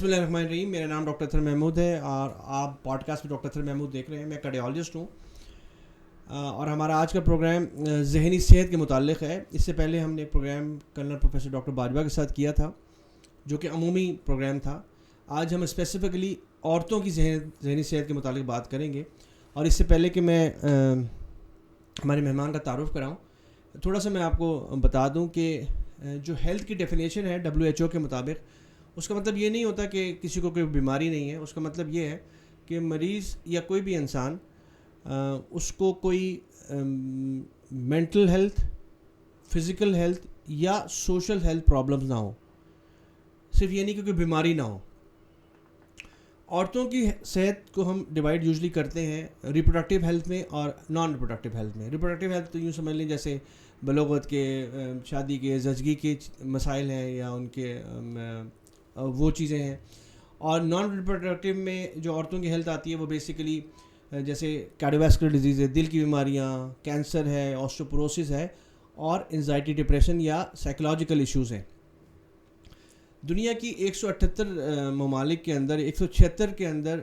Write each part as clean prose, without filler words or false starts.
بسم اللہ الرحمن الرحیم. میرا نام ڈاکٹر اطہر محمود ہے اور آپ پوڈ کاسٹ میں ڈاکٹر اطہر محمود دیکھ رہے ہیں. میں کارڈیالوجسٹ ہوں اور ہمارا آج کا پروگرام ذہنی صحت کے متعلق ہے. اس سے پہلے ہم نے ایک program colonel professor doctor Bajwa کے ساتھ کیا تھا جو کہ عمومی پروگرام تھا. آج ہم اسپیسیفکلی عورتوں کی ذہنی صحت کے متعلق بات کریں گے. اور اس سے پہلے کہ میں ہمارے مہمان کا تعارف کراؤں, تھوڑا سا میں آپ کو بتا دوں کہ جو ہیلتھ کی ڈیفینیشن ہے WHO کے مطابق, اس کا مطلب یہ نہیں ہوتا کہ کسی کو کوئی بیماری نہیں ہے. اس کا مطلب یہ ہے کہ مریض یا کوئی بھی انسان اس کو کوئی مینٹل ہیلتھ, فزیکل ہیلتھ یا سوشل ہیلتھ پرابلمز نہ ہو. صرف یہ نہیں کہ کوئی بیماری نہ ہو. عورتوں کی صحت کو ہم ڈیوائڈ یوزلی کرتے ہیں ریپروڈکٹیو ہیلتھ میں اور نان ریپروڈکٹیو ہیلتھ میں. ریپروڈکٹیو ہیلتھ تو یوں سمجھ لیں جیسے بلوغت کے, شادی کے, زچگی کے مسائل ہیں یا ان کے وہ چیزیں ہیں. اور نان ریپروڈکٹیو میں جو عورتوں کی ہیلتھ آتی ہے وہ بیسیکلی جیسے کارڈیوواسکولر ڈیزیز ہے, دل کی بیماریاں, کینسر ہے, آسٹوپروسس ہے, اور انزائٹی, ڈپریشن یا سائیکولوجیکل ایشوز ہیں. دنیا کی 178 ممالک کے اندر 176 کے اندر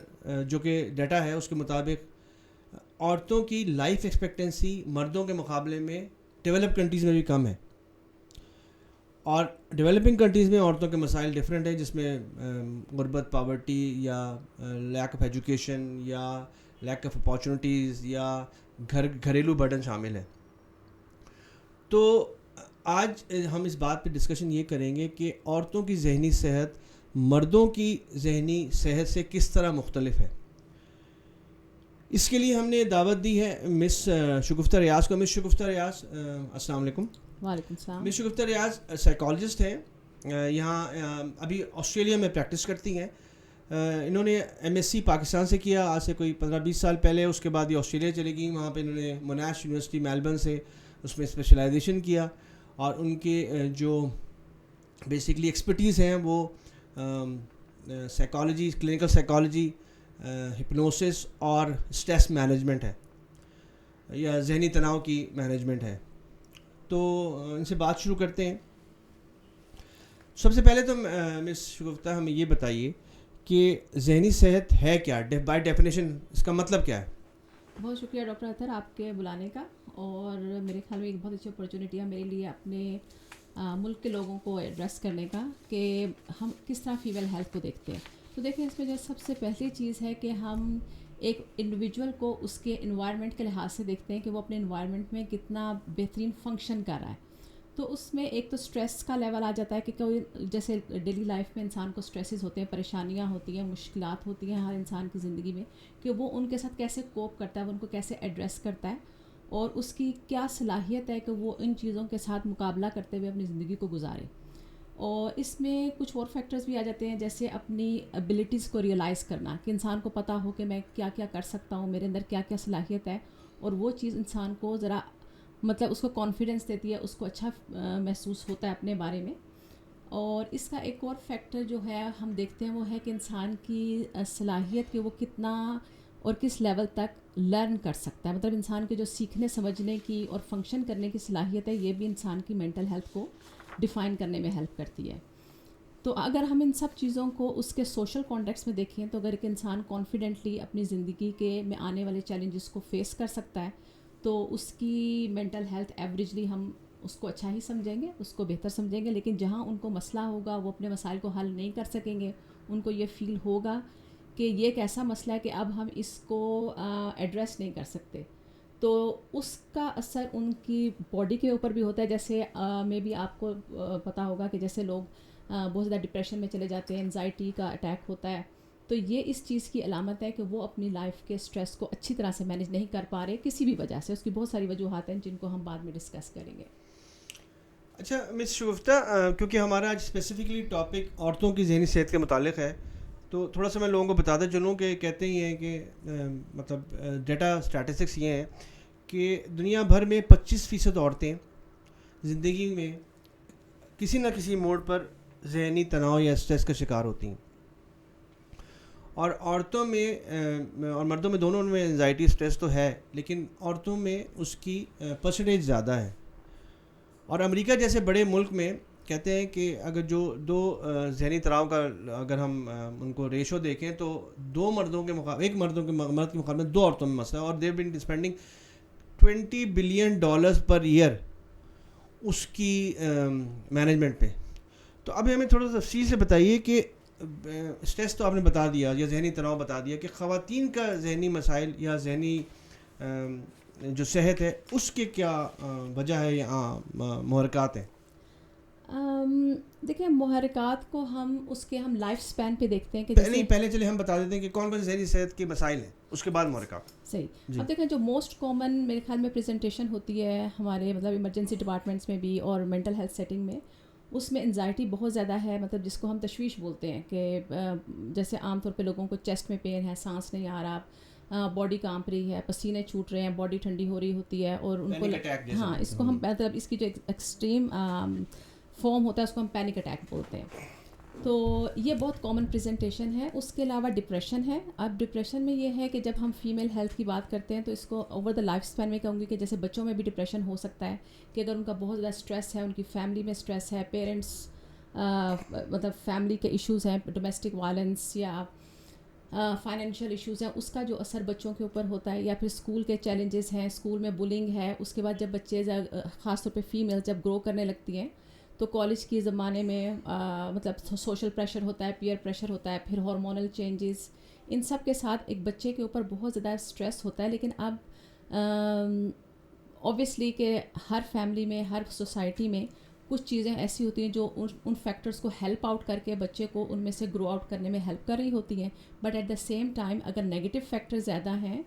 جو کہ ڈیٹا ہے اس کے مطابق عورتوں کی لائف ایکسپیکٹنسی مردوں کے مقابلے میں ڈیولپ کنٹریز میں بھی کم ہے. اور ڈیولپنگ کنٹریز میں عورتوں کے مسائل ڈفرینٹ ہیں, جس میں غربت, پاورٹی یا لیک آف ایجوکیشن یا لیک آف اپارچونیٹیز یا گھریلو برڈن شامل ہے. تو آج ہم اس بات پہ ڈسکشن یہ کریں گے کہ عورتوں کی ذہنی صحت مردوں کی ذہنی صحت سے کس طرح مختلف ہے. اس کے لیے ہم نے دعوت دی ہے مس شگفتہ ریاض کو. مس شگفتہ ریاض, السلام علیکم. وعلیکم السلام. مس شگفتہ ریاض سائیکالوجسٹ ہیں, یہاں ابھی آسٹریلیا میں پریکٹس کرتی ہیں. انہوں نے MSc پاکستان سے کیا آج سے کوئی 15-20 سال پہلے. اس کے بعد یہ آسٹریلیا چلے گئیں. وہاں پہ انہوں نے موناش یونیورسٹی میلبرن سے اس میں اسپیشلائزیشن کیا. اور ان کے جو بیسکلی ایکسپرٹیز ہیں وہ سائیکالوجی, کلینکل سائیکالوجی, ہپنوسس اور اسٹریس مینجمنٹ ہے یا ذہنی تناؤ کی مینجمنٹ ہے. تو ان سے بات شروع کرتے ہیں. سب سے پہلے تو مس شگفتہ ہمیں یہ بتائیے کہ ذہنی صحت ہے کیا, بائی ڈیفینیشن اس کا مطلب کیا ہے؟ بہت شکریہ ڈاکٹر اطہر آپ کے بلانے کا, اور میرے خیال میں ایک بہت اچھی اپرچونیٹی ہے میرے لیے اپنے ملک کے لوگوں کو ایڈریس کرنے کا کہ ہم کس طرح فیمیل ہیلتھ کو دیکھتے ہیں. تو دیکھیں اس میں جو سب سے پہلی چیز ہے کہ ہم ایک انڈیویجول کو اس کے انوائرمنٹ کے لحاظ سے دیکھتے ہیں کہ وہ اپنے انوائرمنٹ میں کتنا بہترین فنکشن کر رہا ہے. تو اس میں ایک تو سٹریس کا لیول آ جاتا ہے کہ کوئی جیسے ڈیلی لائف میں انسان کو سٹریسز ہوتے ہیں, پریشانیاں ہوتی ہیں, مشکلات ہوتی ہیں ہر انسان کی زندگی میں, کہ وہ ان کے ساتھ کیسے کوپ کرتا ہے, وہ ان کو کیسے ایڈریس کرتا ہے, اور اس کی کیا صلاحیت ہے کہ وہ ان چیزوں کے ساتھ مقابلہ کرتے ہوئے اپنی زندگی کو گزارے. اور اس میں کچھ اور فیکٹرز بھی آ جاتے ہیں جیسے اپنی ایبلٹیز کو ریئلائز کرنا, کہ انسان کو پتہ ہو کہ میں کیا کیا کر سکتا ہوں, میرے اندر کیا کیا صلاحیت ہے, اور وہ چیز انسان کو ذرا مطلب اس کو کانفیڈنس دیتی ہے, اس کو اچھا محسوس ہوتا ہے اپنے بارے میں. اور اس کا ایک اور فیکٹر جو ہے ہم دیکھتے ہیں وہ ہے کہ انسان کی صلاحیت کہ وہ کتنا اور کس لیول تک لرن کر سکتا ہے, مطلب انسان کے جو سیکھنے سمجھنے کی اور فنکشن کرنے کی صلاحیت ہے, یہ بھی انسان کی مینٹل ہیلتھ کو ڈیفائن کرنے میں ہیلپ کرتی ہے. تو اگر ہم ان سب چیزوں کو اس کے سوشل کانٹیکس میں دیکھیں تو اگر ایک انسان کانفیڈنٹلی اپنی زندگی کے میں آنے والے چیلنجز کو فیس کر سکتا ہے تو اس کی مینٹل ہیلتھ ایوریجلی ہم اس کو اچھا ہی سمجھیں گے, اس کو بہتر سمجھیں گے. لیکن جہاں ان کو مسئلہ ہوگا وہ اپنے مسائل کو حل نہیں کر سکیں گے, ان کو یہ فیل ہوگا کہ یہ ایک ایسا مسئلہ ہے کہ اب ہم اس کو ایڈریس نہیں کر سکتے, تو اس کا اثر ان کی باڈی کے اوپر بھی ہوتا ہے. جیسے میں بھی آپ کو پتہ ہوگا کہ جیسے لوگ بہت زیادہ ڈپریشن میں چلے جاتے ہیں, انزائٹی کا اٹیک ہوتا ہے, تو یہ اس چیز کی علامت ہے کہ وہ اپنی لائف کے سٹریس کو اچھی طرح سے مینیج نہیں کر پا رہے کسی بھی وجہ سے. اس کی بہت ساری وجوہات ہیں جن کو ہم بعد میں ڈسکس کریں گے. اچھا مس شگفتہ, کیونکہ ہمارا آج اسپیسیفکلی ٹاپک عورتوں کی ذہنی صحت کے متعلق ہے, تو تھوڑا سا میں لوگوں کو بتاتا چلوں کہ کہتے ہی ہیں کہ مطلب ڈیٹا اسٹیٹسٹکس یہ ہیں کہ دنیا بھر میں 25% عورتیں زندگی میں کسی نہ کسی موڑ پر ذہنی تناؤ یا اسٹریس کا شکار ہوتی ہیں. اور عورتوں میں اور مردوں میں دونوں میں انزائٹی اسٹریس تو ہے, لیکن عورتوں میں اس کی پرسنٹیج زیادہ ہے. اور امریکہ جیسے بڑے ملک میں کہتے ہیں کہ اگر جو دو ذہنی تناؤ کا اگر ہم ان کو ریشو دیکھیں تو دو مردوں کے مقابلے ایک مرد کے مقابلے میں دو عورتوں میں مسئلہ ہے, اور دیو بین اسپینڈنگ $20 بلین پر ایئر اس کی مینجمنٹ پہ. تو اب ہمیں تھوڑا سا تفصیل سے بتائیے کہ اسٹریس تو آپ نے بتا دیا یا ذہنی تناؤ بتا دیا, کہ خواتین کا ذہنی مسائل یا ذہنی جو صحت ہے اس کے کیا وجہ ہے یا محرکات ہیں؟ دیکھیں محرکات کو ہم لائف سپین پہ دیکھتے ہیں کہ پہلے چلے ہم بتا دیتے ہیں کہ کون کون سے ذہنی صحت کے مسائل ہیں, اس کے بعد محرکات. صحیح. اب دیکھیں جو موسٹ کامن میرے خیال میں پریزنٹیشن ہوتی ہے ہمارے مطلب ایمرجنسی ڈپارٹمنٹس میں بھی اور مینٹل ہیلتھ سیٹنگ میں, اس میں انزائٹی بہت زیادہ ہے, مطلب جس کو ہم تشویش بولتے ہیں, کہ جیسے عام طور پہ لوگوں کو چیسٹ میں پین ہے, سانس نہیں آ رہا, باڈی کانپ رہی ہے, پسینے چھوٹ رہے ہیں, باڈی ٹھنڈی ہو رہی ہوتی ہے, اور ان کو ہاں اس کو ہم مطلب اس کی جو ایکسٹریم فارم ہوتا ہے اس کو ہم پینک اٹیک بولتے ہیں. تو یہ بہت کامن پریزنٹیشن ہے. اس کے علاوہ ڈپریشن ہے. اب ڈپریشن میں یہ ہے کہ جب ہم فیمیل ہیلتھ کی بات کرتے ہیں تو اس کو اوور دا لائف اسپین میں کہوں گی کہ جیسے بچوں میں بھی ڈپریشن ہو سکتا ہے, کہ اگر ان کا بہت زیادہ اسٹریس ہے, ان کی فیملی میں اسٹریس ہے, پیرنٹس مطلب فیملی کے ایشوز ہیں, ڈومیسٹک وائلنس یا فائنینشیل ایشوز ہیں, اس کا جو اثر بچوں کے اوپر ہوتا ہے, یا پھر اسکول کے چیلنجز ہیں, اسکول میں بلنگ ہے. اس کے بعد جب بچے خاص طور پہ فیمیل جب گرو کرنے لگتی ہیں تو کالج کے زمانے میں مطلب سوشل پریشر ہوتا ہے, پیئر پریشر ہوتا ہے, پھر ہارمونل چینجز, ان سب کے ساتھ ایک بچے کے اوپر بہت زیادہ اسٹریس ہوتا ہے. لیکن اب اوبویسلی کہ ہر فیملی میں, ہر سوسائٹی میں کچھ چیزیں ایسی ہوتی ہیں جو ان فیکٹرز کو ہیلپ آؤٹ کر کے بچے کو ان میں سے گرو آؤٹ کرنے میں ہیلپ کر رہی ہوتی ہیں. But at the same time اگر نیگیٹو فیکٹر زیادہ ہیں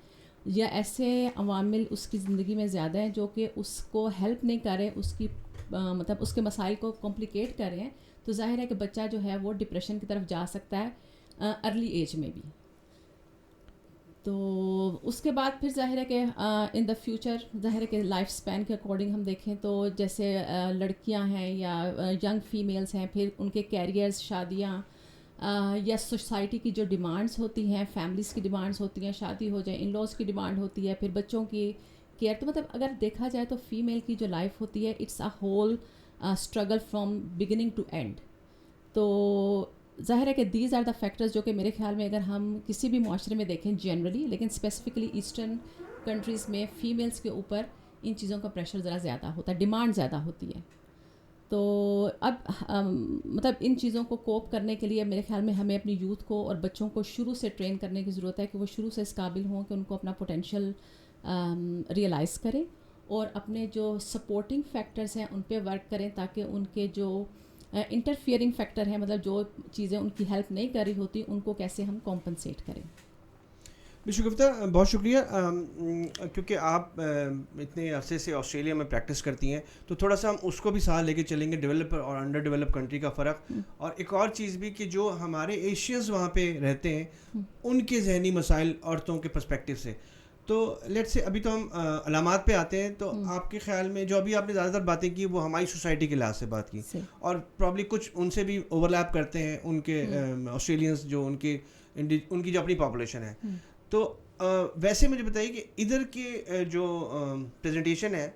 یا ایسے عوامل اس کی زندگی میں زیادہ ہیں جو کہ اس کو ہیلپ نہیں کر رہے, اس کی مطلب اس کے مسائل کو کمپلیکیٹ کر رہے ہیں, تو ظاہر ہے کہ بچہ جو ہے وہ ڈپریشن کی طرف جا سکتا ہے ارلی ایج میں بھی. تو اس کے بعد پھر ظاہر ہے کہ ان دا فیوچر ظاہر ہے کہ لائف سپین کے اکارڈنگ ہم دیکھیں تو جیسے لڑکیاں ہیں یا ینگ فیمیلز ہیں, پھر ان کے کیریئرز, شادیاں, یا سوسائٹی کی جو ڈیمانڈس ہوتی ہیں, فیملیز کی ڈیمانڈس ہوتی ہیں, شادی ہو جائے, ان لاز کی ڈیمانڈ ہوتی ہے, پھر بچوں کی کیئر. تو مطلب اگر دیکھا جائے تو فیمیل کی جو لائف ہوتی ہے it's a whole struggle from beginning to end. تو ظاہر ہے کہ دیز آر دا فیکٹرز جو کہ میرے خیال میں اگر ہم کسی بھی معاشرے میں دیکھیں جنرلی, لیکن اسپیسیفکلی ایسٹرن کنٹریز میں فیمیلس کے اوپر ان چیزوں کا پریشر ذرا زیادہ ہوتا ہے, ڈیمانڈ زیادہ ہوتی ہے. تو اب مطلب ان چیزوں کو کوپ کرنے کے لیے میرے خیال میں ہمیں اپنی یوتھ کو اور بچوں کو شروع سے ٹرین کرنے کی ضرورت ہے کہ وہ شروع سے اس قابل ہوں کہ ان کو اپنا پوٹینشیل ریئلائز کریں, اور اپنے جو سپورٹنگ فیکٹرز ہیں ان پہ ورک کریں, تاکہ ان کے جو انٹرفیئرنگ فیکٹر ہیں, مطلب جو چیزیں ان کی ہیلپ نہیں کر رہی ہوتی, ان کو کیسے ہم کمپنسیٹ کریں. گفتہ بہت شکریہ. کیونکہ آپ اتنے عرصے سے آسٹریلیا میں پریکٹس کرتی ہیں تو تھوڑا سا ہم اس کو بھی ساتھ لے کے چلیں گے, ڈیولپ اور انڈر ڈیولپ کنٹری کا فرق, اور ایک اور چیز بھی کہ جو ہمارے ایشینز وہاں پہ رہتے ہیں ان کے ذہنی مسائل عورتوں کے پرسپیکٹیو سے. تو لیٹ سے ابھی تو ہم علامات پہ آتے ہیں. تو آپ کے خیال میں جو ابھی آپ نے زیادہ تر باتیں کی وہ ہماری سوسائٹی کے لحاظ سے بات کی, اور پرابلی کچھ ان سے بھی اوور لیپ کرتے ہیں ان کے آسٹریلینس جو ان کی جو اپنی پاپولیشن ہے. تو ویسے مجھے بتائیے کہ ادھر کے جو پریزنٹیشن ہے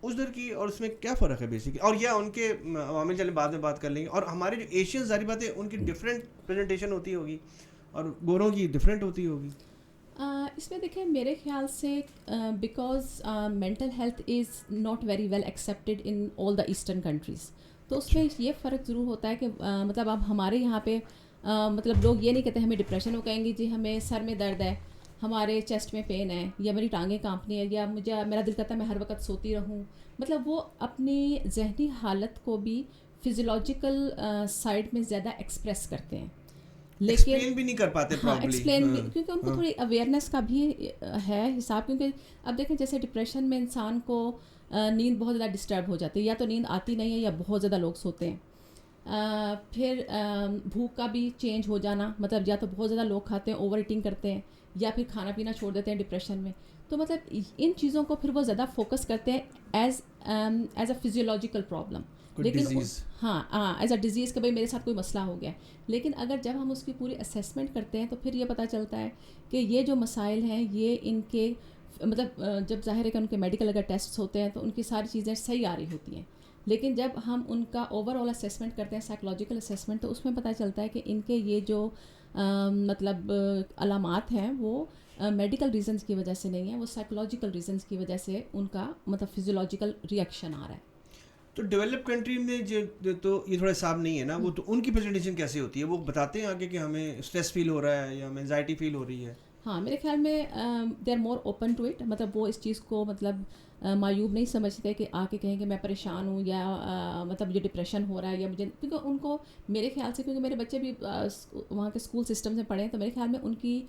ادھر کی اور اس میں کیا فرق ہے بیسکلی, اور یا ان کے عوامل چلے بعد میں بات کر لیں گے, اور ہمارے جو ایشین ظاہر بات ہے ان کی ڈفرینٹ پریزنٹیشن ہوتی ہوگی اور گوروں کی ڈفرینٹ ہوتی ہوگی. اس میں دیکھیں میرے خیال سے because mental health is not very well accepted in all the eastern countries, تو اس میں یہ فرق ضرور ہوتا ہے کہ مطلب اب ہمارے یہاں پہ مطلب لوگ یہ نہیں کہتے ہمیں ڈپریشن, وہ کہیں گے جی ہمیں سر میں درد ہے, ہمارے چیسٹ میں پین ہے, یا میری ٹانگیں کانپنی ہے, یا میرا دل کرتا ہے میں ہر وقت سوتی رہوں. مطلب وہ اپنی ذہنی حالت کو بھی فزیولوجیکل سائڈ میں زیادہ ایکسپریس کرتے ہیں, لیکن ایکسپلین بھی نہیں کر پاتے ایکسپلین کیونکہ ان کو تھوڑی اویئرنیس کا بھی ہے حساب. کیونکہ اب دیکھیں جیسے ڈپریشن میں انسان کو نیند بہت زیادہ ڈسٹرب ہو جاتی ہے, یا تو نیند آتی نہیں ہے یا بہت زیادہ لوگ سوتے ہیں. پھر بھوک کا بھی چینج ہو جانا, مطلب یا تو بہت زیادہ لوگ کھاتے ہیں, اوور ایٹنگ کرتے ہیں, یا پھر کھانا پینا چھوڑ دیتے ہیں ڈپریشن میں. تو مطلب ان چیزوں کو پھر وہ زیادہ فوکس کرتے ہیں ایز اے فزیولوجیکل پرابلم, لیکن ہاں ایز اے ڈیزیز کہ بھائی میرے ساتھ کوئی مسئلہ ہو گیا. لیکن اگر جب ہم اس کی پوری اسیسمنٹ کرتے ہیں تو پھر یہ پتہ چلتا ہے کہ یہ جو مسائل ہیں یہ ان کے مطلب جب ظاہر ہے کہ ان کے میڈیکل اگر ٹیسٹس ہوتے ہیں تو ان کی ساری چیزیں صحیح آ رہی ہوتی ہیں, لیکن جب ہم ان کا اوور آل اسیسمنٹ کرتے ہیں سائیکولوجیکل اسیسمنٹ تو اس میں پتہ چلتا ہے کہ ان کے یہ جو مطلب علامات ہیں وہ میڈیکل ریزنس کی وجہ سے نہیں ہیں, وہ سائیکولوجیکل ریزنس کی وجہ سے ان کا مطلب فزیولوجیکل ریئیکشن آ رہا ہے. تو ڈیولپ کنٹری میں جو تو یہ تھوڑا صاف نہیں ہے نا, وہ تو ان کی پریزنٹیشن کیسے ہوتی ہے؟ وہ بتاتے ہیں آگے کہ ہمیں اسٹریس فیل ہو رہا ہے یا ہمیں انزائٹی فیل ہو رہی ہے. ہاں میرے خیال میں they are more open to it, مطلب وہ اس چیز کو مطلب معیوب نہیں سمجھتے کہ آ کے کہیں کہ میں پریشان ہوں یا مطلب مجھے ڈپریشن ہو رہا ہے یا مجھے, کیونکہ ان کو میرے خیال سے, کیونکہ میرے بچے بھی وہاں کے اسکول سسٹم سے پڑھے ہیں, تو میرے خیال میں ان کی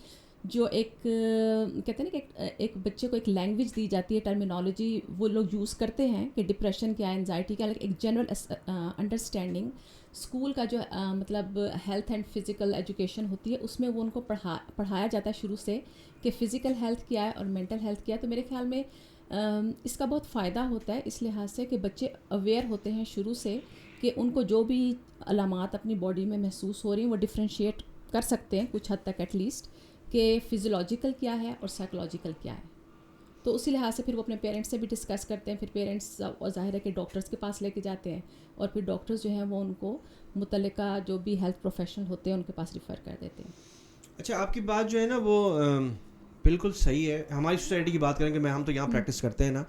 جو ایک کہتے ہیں نا کہ ایک بچے کو ایک لینگویج دی جاتی ہے, ٹرمینالوجی وہ لوگ یوز کرتے ہیں کہ ڈپریشن کیا ہے, انزائٹی کیا ہے, ایک جنرل انڈرسٹینڈنگ اسکول کا جو مطلب ہیلتھ اینڈ فزیکل ایجوکیشن ہوتی ہے اس میں وہ ان کو پڑھایا جاتا ہے شروع سے کہ فزیکل ہیلتھ کیا ہے اور مینٹل ہیلتھ کیا ہے. تو میرے خیال میں اس کا بہت فائدہ ہوتا ہے اس لحاظ سے کہ بچے اویئر ہوتے ہیں شروع سے کہ ان کو جو بھی علامات اپنی باڈی میں محسوس ہو رہی ہیں وہ ڈفرینشیٹ کر سکتے ہیں کچھ حد تک ایٹ لیسٹ کہ فزیولوجیکل کیا ہے اور سائیکولوجیکل کیا ہے. تو اسی لحاظ سے پھر وہ اپنے پیرنٹس سے بھی ڈسکس کرتے ہیں, پھر پیرنٹس ظاہر ہے کہ ڈاکٹرس کے پاس لے کے جاتے ہیں اور پھر ڈاکٹرز جو ہیں وہ ان کو متعلقہ جو بھی ہیلتھ پروفیشنل ہوتے ہیں ان کے پاس ریفر کر دیتے ہیں. اچھا, آپ کی بات جو ہے نا وہ بالکل صحیح ہے. ہماری سوسائٹی کی بات کریں کہ ہم تو یہاں پریکٹس کرتے ہیں نا,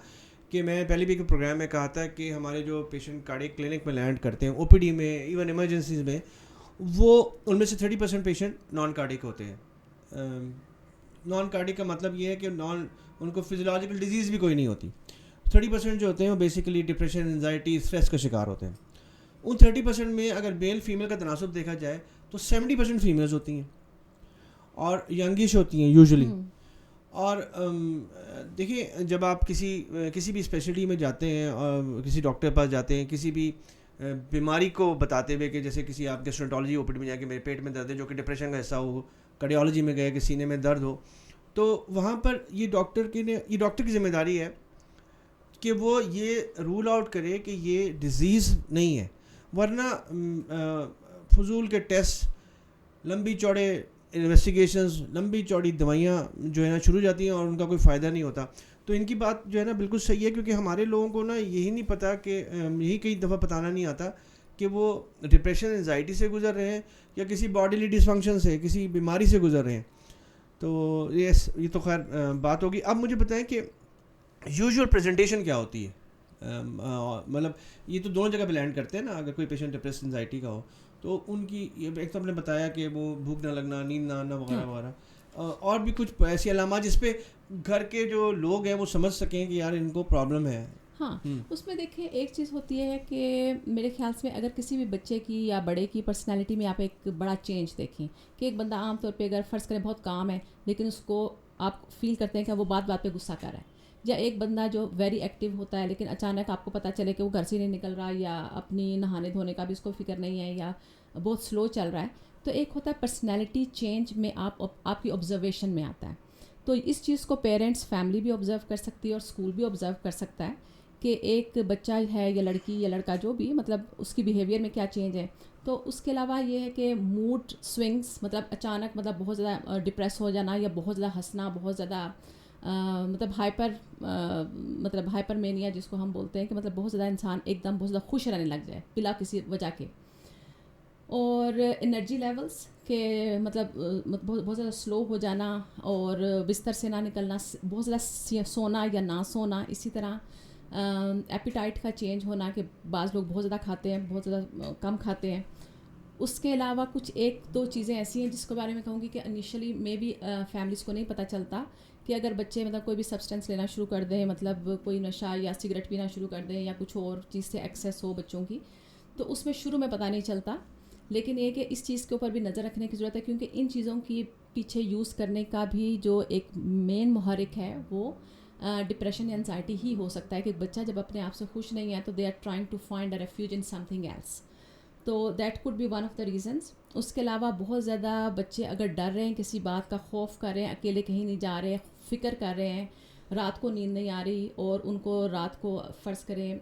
کہ میں پہلے بھی ایک پروگرام میں کہا تھا کہ ہمارے جو پیشنٹ کارڈیک کلینک میں لینڈ کرتے ہیں, او پی ڈی میں, ایون ایمرجنسیز میں, وہ ان میں سے 30% پیشنٹ نان کارڈیک ہوتے ہیں. نان کارڈیک کا مطلب یہ ہے کہ ان کو فزیولوجیکل ڈیزیز بھی کوئی نہیں ہوتی. 30% جو ہوتے ہیں وہ بیسیکلی ڈپریشن, انزائٹی, اسٹریس کا شکار ہوتے ہیں. ان 30% میں اگر میل فیمیل کا تناسب دیکھا جائے تو 70% فیمیلز ہوتی ہیں اور ینگش ہوتی ہیں یوزلی. اور دیکھیں, جب آپ کسی بھی اسپیشلٹی میں جاتے ہیں اور کسی ڈاکٹر کے پاس جاتے ہیں کسی بھی بیماری کو بتاتے ہوئے کہ جیسے کسی آپ گیسٹرونٹالوجی او پی ڈی میں جا کے میرے پیٹ میں درد ہے جو کہ ڈپریشن کا حصہ ہو, کارڈیالوجی میں گئے کہ سینے میں درد ہو, تو وہاں پر یہ ڈاکٹر کی ذمہ داری ہے کہ وہ یہ رول آؤٹ کرے کہ یہ ڈیزیز نہیں ہے. ورنہ فضول کے ٹیسٹ, لمبی چوڑے انویسٹیگیشنز, لمبی چوڑی دوائیاں جو ہے نا شروع جاتی ہیں اور ان کا کوئی فائدہ نہیں ہوتا. تو ان کی بات جو ہے نا بالکل صحیح ہے, کیونکہ ہمارے لوگوں کو نا یہی نہیں پتہ کہ یہی کئی دفعہ بتانا نہیں آتا کہ وہ ڈپریشن, انزائٹی سے گزر رہے ہیں یا کسی باڈیلی ڈسفنکشن سے, کسی بیماری سے گزر رہے ہیں. تو یہ تو خیر بات ہوگی. اب مجھے بتائیں کہ یوزول پریزنٹیشن کیا ہوتی ہے؟ مطلب یہ تو دونوں جگہ پہ لینڈ کرتے ہیں نا, اگر کوئی پیشنٹ ڈپریس انزائٹی کا ہو تو ان کی ایک تو ہم نے بتایا کہ وہ بھوک نہ لگنا, نیند نہ آنا وغیرہ وغیرہ, اور بھی کچھ ایسی علامات جس پہ گھر کے جو لوگ ہیں وہ سمجھ سکیں کہ یار ان کو پرابلم ہے. ہاں اس میں دیکھیں ایک چیز ہوتی ہے کہ میرے خیال سے اگر کسی بھی بچے کی یا بڑے کی پرسنالٹی میں آپ ایک بڑا چینج دیکھیں کہ ایک بندہ عام طور پہ اگر فرض کریں بہت کام ہے لیکن اس کو آپ فیل کرتے ہیں کہ وہ بات پہ غصہ کر رہا ہے, یا ایک بندہ جو ویری ایکٹیو ہوتا ہے لیکن اچانک آپ کو پتہ چلے کہ وہ گھر سے نہیں نکل رہا یا اپنی نہانے دھونے کا بھی اس کو فکر نہیں ہے یا بہت سلو چل رہا ہے. تو ایک ہوتا ہے پرسنالٹی چینج میں آپ کی آبزرویشن میں آتا ہے. تو اس چیز کو پیرنٹس, فیملی بھی آبزرو کر سکتی ہے اور اسکول بھی آبزرو کر سکتا ہے کہ ایک بچہ ہے یا لڑکی یا لڑکا جو بھی مطلب اس کی بیہیویئر میں کیا چینج ہے. تو اس کے علاوہ یہ ہے کہ موڈ سوئنگس, مطلب اچانک مطلب بہت زیادہ ڈپریس ہو جانا یا بہت زیادہ ہنسنا, بہت زیادہ مطلب ہائپر مینیا جس کو ہم بولتے ہیں کہ مطلب بہت زیادہ انسان ایک دم بہت زیادہ خوش رہنے لگ جائے بلا کسی وجہ کے. اور انرجی لیولس کہ مطلب بہت زیادہ سلو ہو جانا اور بستر سے نہ نکلنا, بہت زیادہ سونا یا نہ سونا. اسی طرح ایپیٹائٹ کا چینج ہونا کہ بعض لوگ بہت زیادہ کھاتے ہیں, بہت زیادہ کم کھاتے ہیں. اس کے علاوہ کچھ ایک دو چیزیں ایسی ہیں جس کے بارے میں کہوں گی کہ انیشلی میں بھی فیملیز کو نہیں پتہ چلتا کہ اگر بچے مطلب کوئی بھی سبسٹنس لینا شروع کر دیں, مطلب کوئی نشہ یا سگریٹ پینا شروع کر دیں یا کچھ اور چیز سے ایکسیس ہو بچوں کی, تو اس میں شروع میں پتہ نہیں چلتا. لیکن یہ کہ اس چیز کے اوپر بھی نظر رکھنے کی ضرورت ہے کیونکہ ان چیزوں کی پیچھے یوز کرنے کا بھی جو ایک مین محرک ہے وہ ڈپریشن یا انزائٹی ہی ہو سکتا ہے کہ بچہ جب اپنے آپ سے خوش نہیں ہے تو they are trying to find a refuge in something else. تو that could be one of the reasons. اس کے علاوہ بہت زیادہ بچے اگر ڈر رہے ہیں کسی بات کا, خوف کر رہے ہیں, اکیلے کہیں نہیں جا رہے, فکر کر رہے ہیں, رات کو نیند نہیں آ رہی اور ان کو رات کو فرض کریں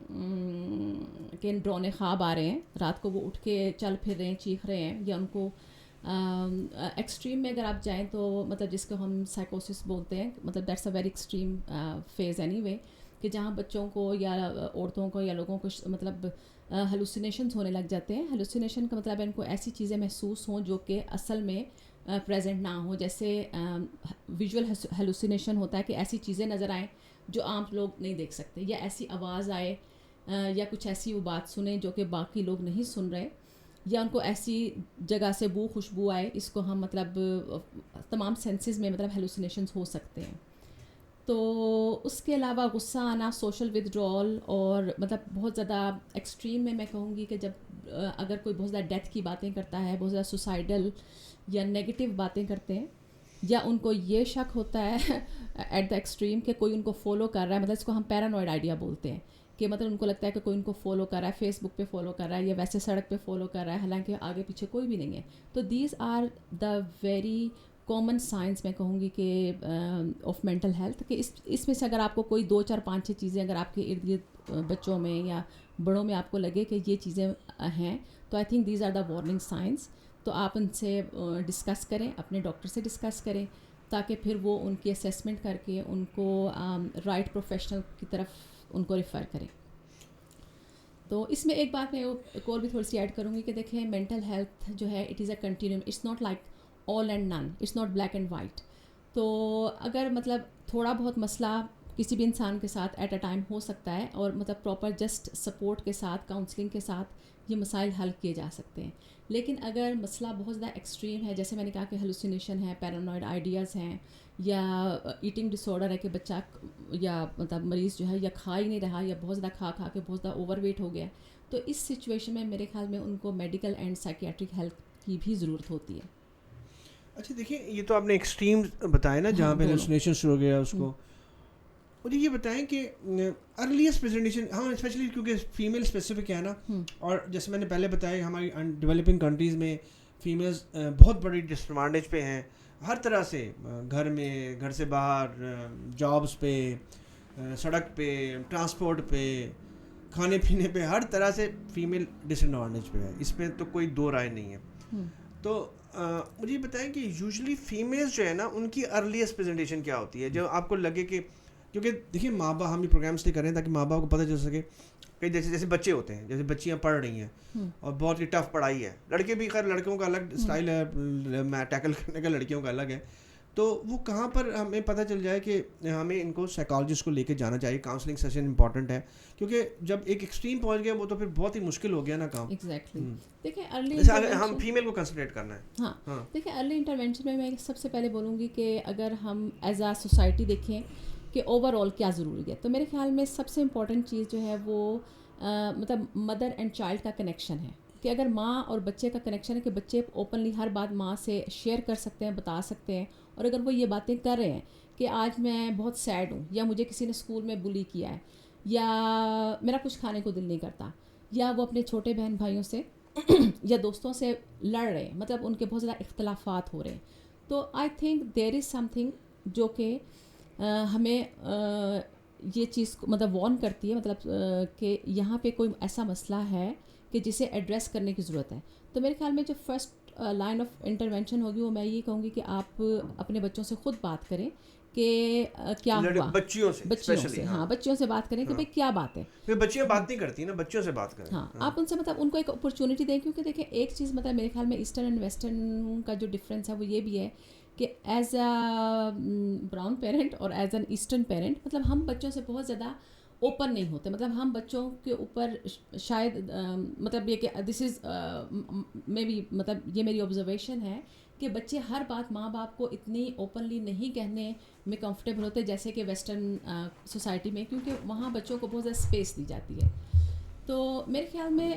کہ ڈرونے خواب آ رہے ہیں, رات کو وہ اٹھ کے چل پھر رہے ہیں, چیخ رہے ہیں, یا ان کو ایکسٹریم میں اگر آپ جائیں تو مطلب جس کو ہم سائیکوسس بولتے ہیں, مطلب that's a very extreme phase any way, کہ جہاں بچوں کو یا عورتوں کو یا لوگوں کو مطلب ہیلوسینیشنز ہونے لگ جاتے ہیں. ہیلوسینیشن کا مطلب ہے ان کو ایسی چیزیں محسوس ہوں جو کہ اصل میں پریزنٹ نہ ہوں. جیسے ویژول ہیلوسینیشن ہوتا ہے کہ ایسی چیزیں نظر آئیں جو عام لوگ نہیں دیکھ سکتے, یا ایسی آواز آئے یا کچھ ایسی وہ بات سنیں جو کہ باقی لوگ نہیں سن رہے, یا ان کو ایسی جگہ سے بو خوشبو آئے. اس کو ہم مطلب تمام سینسز میں مطلب ہیلوسینیشنز ہو سکتے ہیں. تو اس کے علاوہ غصہ آنا, سوشل ودڈرال, اور مطلب بہت زیادہ ایکسٹریم میں کہوں گی کہ جب اگر کوئی بہت زیادہ ڈیتھ کی باتیں کرتا ہے, بہت زیادہ سوسائڈل یا نیگیٹو باتیں کرتے ہیں, یا ان کو یہ شک ہوتا ہے ایٹ دا ایکسٹریم کہ کوئی ان کو فالو کر رہا ہے, مطلب اس کو ہم پیرانوئڈ آئیڈیا بولتے ہیں کہ مطلب ان کو لگتا ہے کہ کوئی ان کو فالو کر رہا ہے, فیس بک پہ فالو کر رہا ہے یا ویسے سڑک پہ فالو کر رہا ہے, حالانکہ آگے پیچھے کوئی بھی نہیں ہے. تو these are the very common signs میں کہوں گی کہ آف مینٹل ہیلتھ, کہ اس میں سے اگر آپ کو کوئی 2 4 5 6 چیزیں اگر آپ کے ارد گرد بچوں میں یا بڑوں میں آپ کو لگے کہ یہ چیزیں ہیں, تو I think these are the warning signs. تو آپ ان سے ڈسکس کریں, اپنے ڈاکٹر سے ڈسکس کریں, تاکہ پھر وہ ان کی اسیسمنٹ کر کے ان کو رائٹ پروفیشنل کی طرف ان کو ریفر کریں. تو اس میں ایک بات میں ایک اور بھی تھوڑی سی ایڈ کروں گی کہ دیکھیں مینٹل ہیلتھ جو ہے it is a continuum, it's not like all and none, it's not black and white. تو اگر مطلب تھوڑا بہت مسئلہ کسی بھی انسان کے ساتھ ایٹ اے ٹائم ہو سکتا ہے, اور مطلب پراپر جسٹ سپورٹ کے ساتھ, کاؤنسلنگ کے ساتھ یہ مسائل حل کیے جا سکتے ہیں. لیکن اگر مسئلہ بہت زیادہ ایکسٹریم ہے, جیسے میں نے کہا کہ ہیلوسینیشن ہے, پیرانوئڈ آئیڈیاز ہیں, یا ایٹنگ ڈس آرڈر ہے کہ بچہ یا مطلب مریض جو ہے یا کھا ہی نہیں رہا, یا بہت زیادہ کھا کے بہت زیادہ اوور ویٹ ہو گیا, تو اس سچویشن میں میرے خیال میں ان کو میڈیکل اینڈ سائکیاٹرک ہیلپ کی بھی ضرورت ہوتی ہے. اچھا دیکھیں, یہ تو آپ نے ایکسٹریم بتایا نا جہاں پہ ہیلوسینیشن شروع ہو گیا اس کو. مجھے یہ بتائیں کہ ارلیسٹ پریزنٹیشن, ہاں اسپیشلی کیونکہ فیمیل اسپیسیفک ہے نا, اور جیسے میں نے پہلے بتایا ہماری ڈیولپنگ کنٹریز میں فیمیلز بہت بڑی ڈس ایڈوانٹیج پہ ہیں ہر طرح سے, گھر میں, گھر سے باہر, جابس پہ, سڑک پہ, ٹرانسپورٹ پہ, کھانے پینے پہ, ہر طرح سے فیمیل ڈس ایڈوانٹیج پہ ہے. اس میں تو کوئی دو رائے نہیں ہے. تو مجھے بتائیں کہ یوزلی فیمیلز جو ہے نا ان کی ارلیسٹ پریزنٹیشن کیا ہوتی ہے, جو آپ کو لگے کہ, کیونکہ دیکھیے ماں باپ, ہم یہ پروگرام اس لیے کر رہے ہیں تاکہ ماں باپ کو پتہ چل سکے کہ جیسے بچے ہوتے ہیں, جیسے بچیاں پڑھ رہی ہیں اور بہت ہی ٹف پڑھائی ہے, لڑکے بھی خیر لڑکیوں کا الگ اسٹائل ہے ٹیکل کرنے کا, لڑکیوں کا الگ ہے, تو وہ کہاں پر ہمیں پتہ چل جائے کہ ہمیں ان کو سائیکالوجسٹ کو لے کے جانا چاہیے. کاؤنسلنگ سیشن امپورٹنٹ ہے, کیونکہ جب ایک ایکسٹریم پہنچ گیا وہ تو پھر بہت ہی مشکل ہو گیا نا کام. ایگزیکٹلی. دیکھیں ارلی ہم فیمیل کو کنسنٹریٹ کرنا ہے. ہاں دیکھیں ارلی انٹرونشن میں سب سے پہلے بولوں گی کہ اگر ہم ایز اے سوسائٹی دیکھیں کہ اوور آل کیا ضروری ہے, تو میرے خیال میں سب سے امپورٹنٹ چیز جو ہے وہ مطلب مدر اینڈ چائلڈ کا کنیکشن ہے. کہ اگر ماں اور بچے کا کنیکشن ہے کہ بچے اوپنلی ہر بات ماں سے شیئر کر سکتے ہیں, بتا سکتے ہیں, اور اگر وہ یہ باتیں کر رہے ہیں کہ آج میں بہت سیڈ ہوں, یا مجھے کسی نے اسکول میں بلی کیا ہے, یا میرا کچھ کھانے کو دل نہیں کرتا, یا وہ اپنے چھوٹے بہن بھائیوں سے یا دوستوں سے لڑ رہے ہیں, مطلب ان کے بہت زیادہ اختلافات ہو رہے ہیں, تو I think there is some thing جو کہ ہمیں یہ چیز مطلب وارن کرتی ہے, مطلب کہ یہاں پہ کوئی ایسا مسئلہ ہے کہ جسے ایڈریس کرنے کی ضرورت ہے. تو میرے خیال میں جو فرسٹ لائن آف انٹرونشن ہوگی وہ میں یہ کہوں گی کہ آپ اپنے بچوں سے خود بات کریں کہ کیا ہوا, بچیوں سے, ہاں بچیوں سے بات کریں کہ بھائی کیا بات ہے. بچیاں بات نہیں کرتی نا, بچوں سے بات کریں. ہاں آپ ان سے مطلب ان کو ایک اپرچونیٹی دیں, کیونکہ دیکھیں ایک چیز مطلب میرے خیال میں ایسٹرن اینڈ ویسٹرن کا جو ڈفرینس ہے وہ یہ بھی ہے کہ ایز اے براؤن پیرنٹ اور ایز این ایسٹرن پیرنٹ مطلب ہم بچوں سے بہت زیادہ اوپن نہیں ہوتے. مطلب ہم بچوں کے اوپر شاید مطلب یہ کہ دس از میں بھی مطلب یہ میری آبزرویشن ہے کہ بچے ہر بات ماں باپ کو اتنی اوپنلی نہیں کہنے میں کمفرٹیبل ہوتے جیسے کہ ویسٹرن سوسائٹی میں, کیونکہ وہاں بچوں کو بہت زیادہ اسپیس دی جاتی ہے. تو میرے خیال میں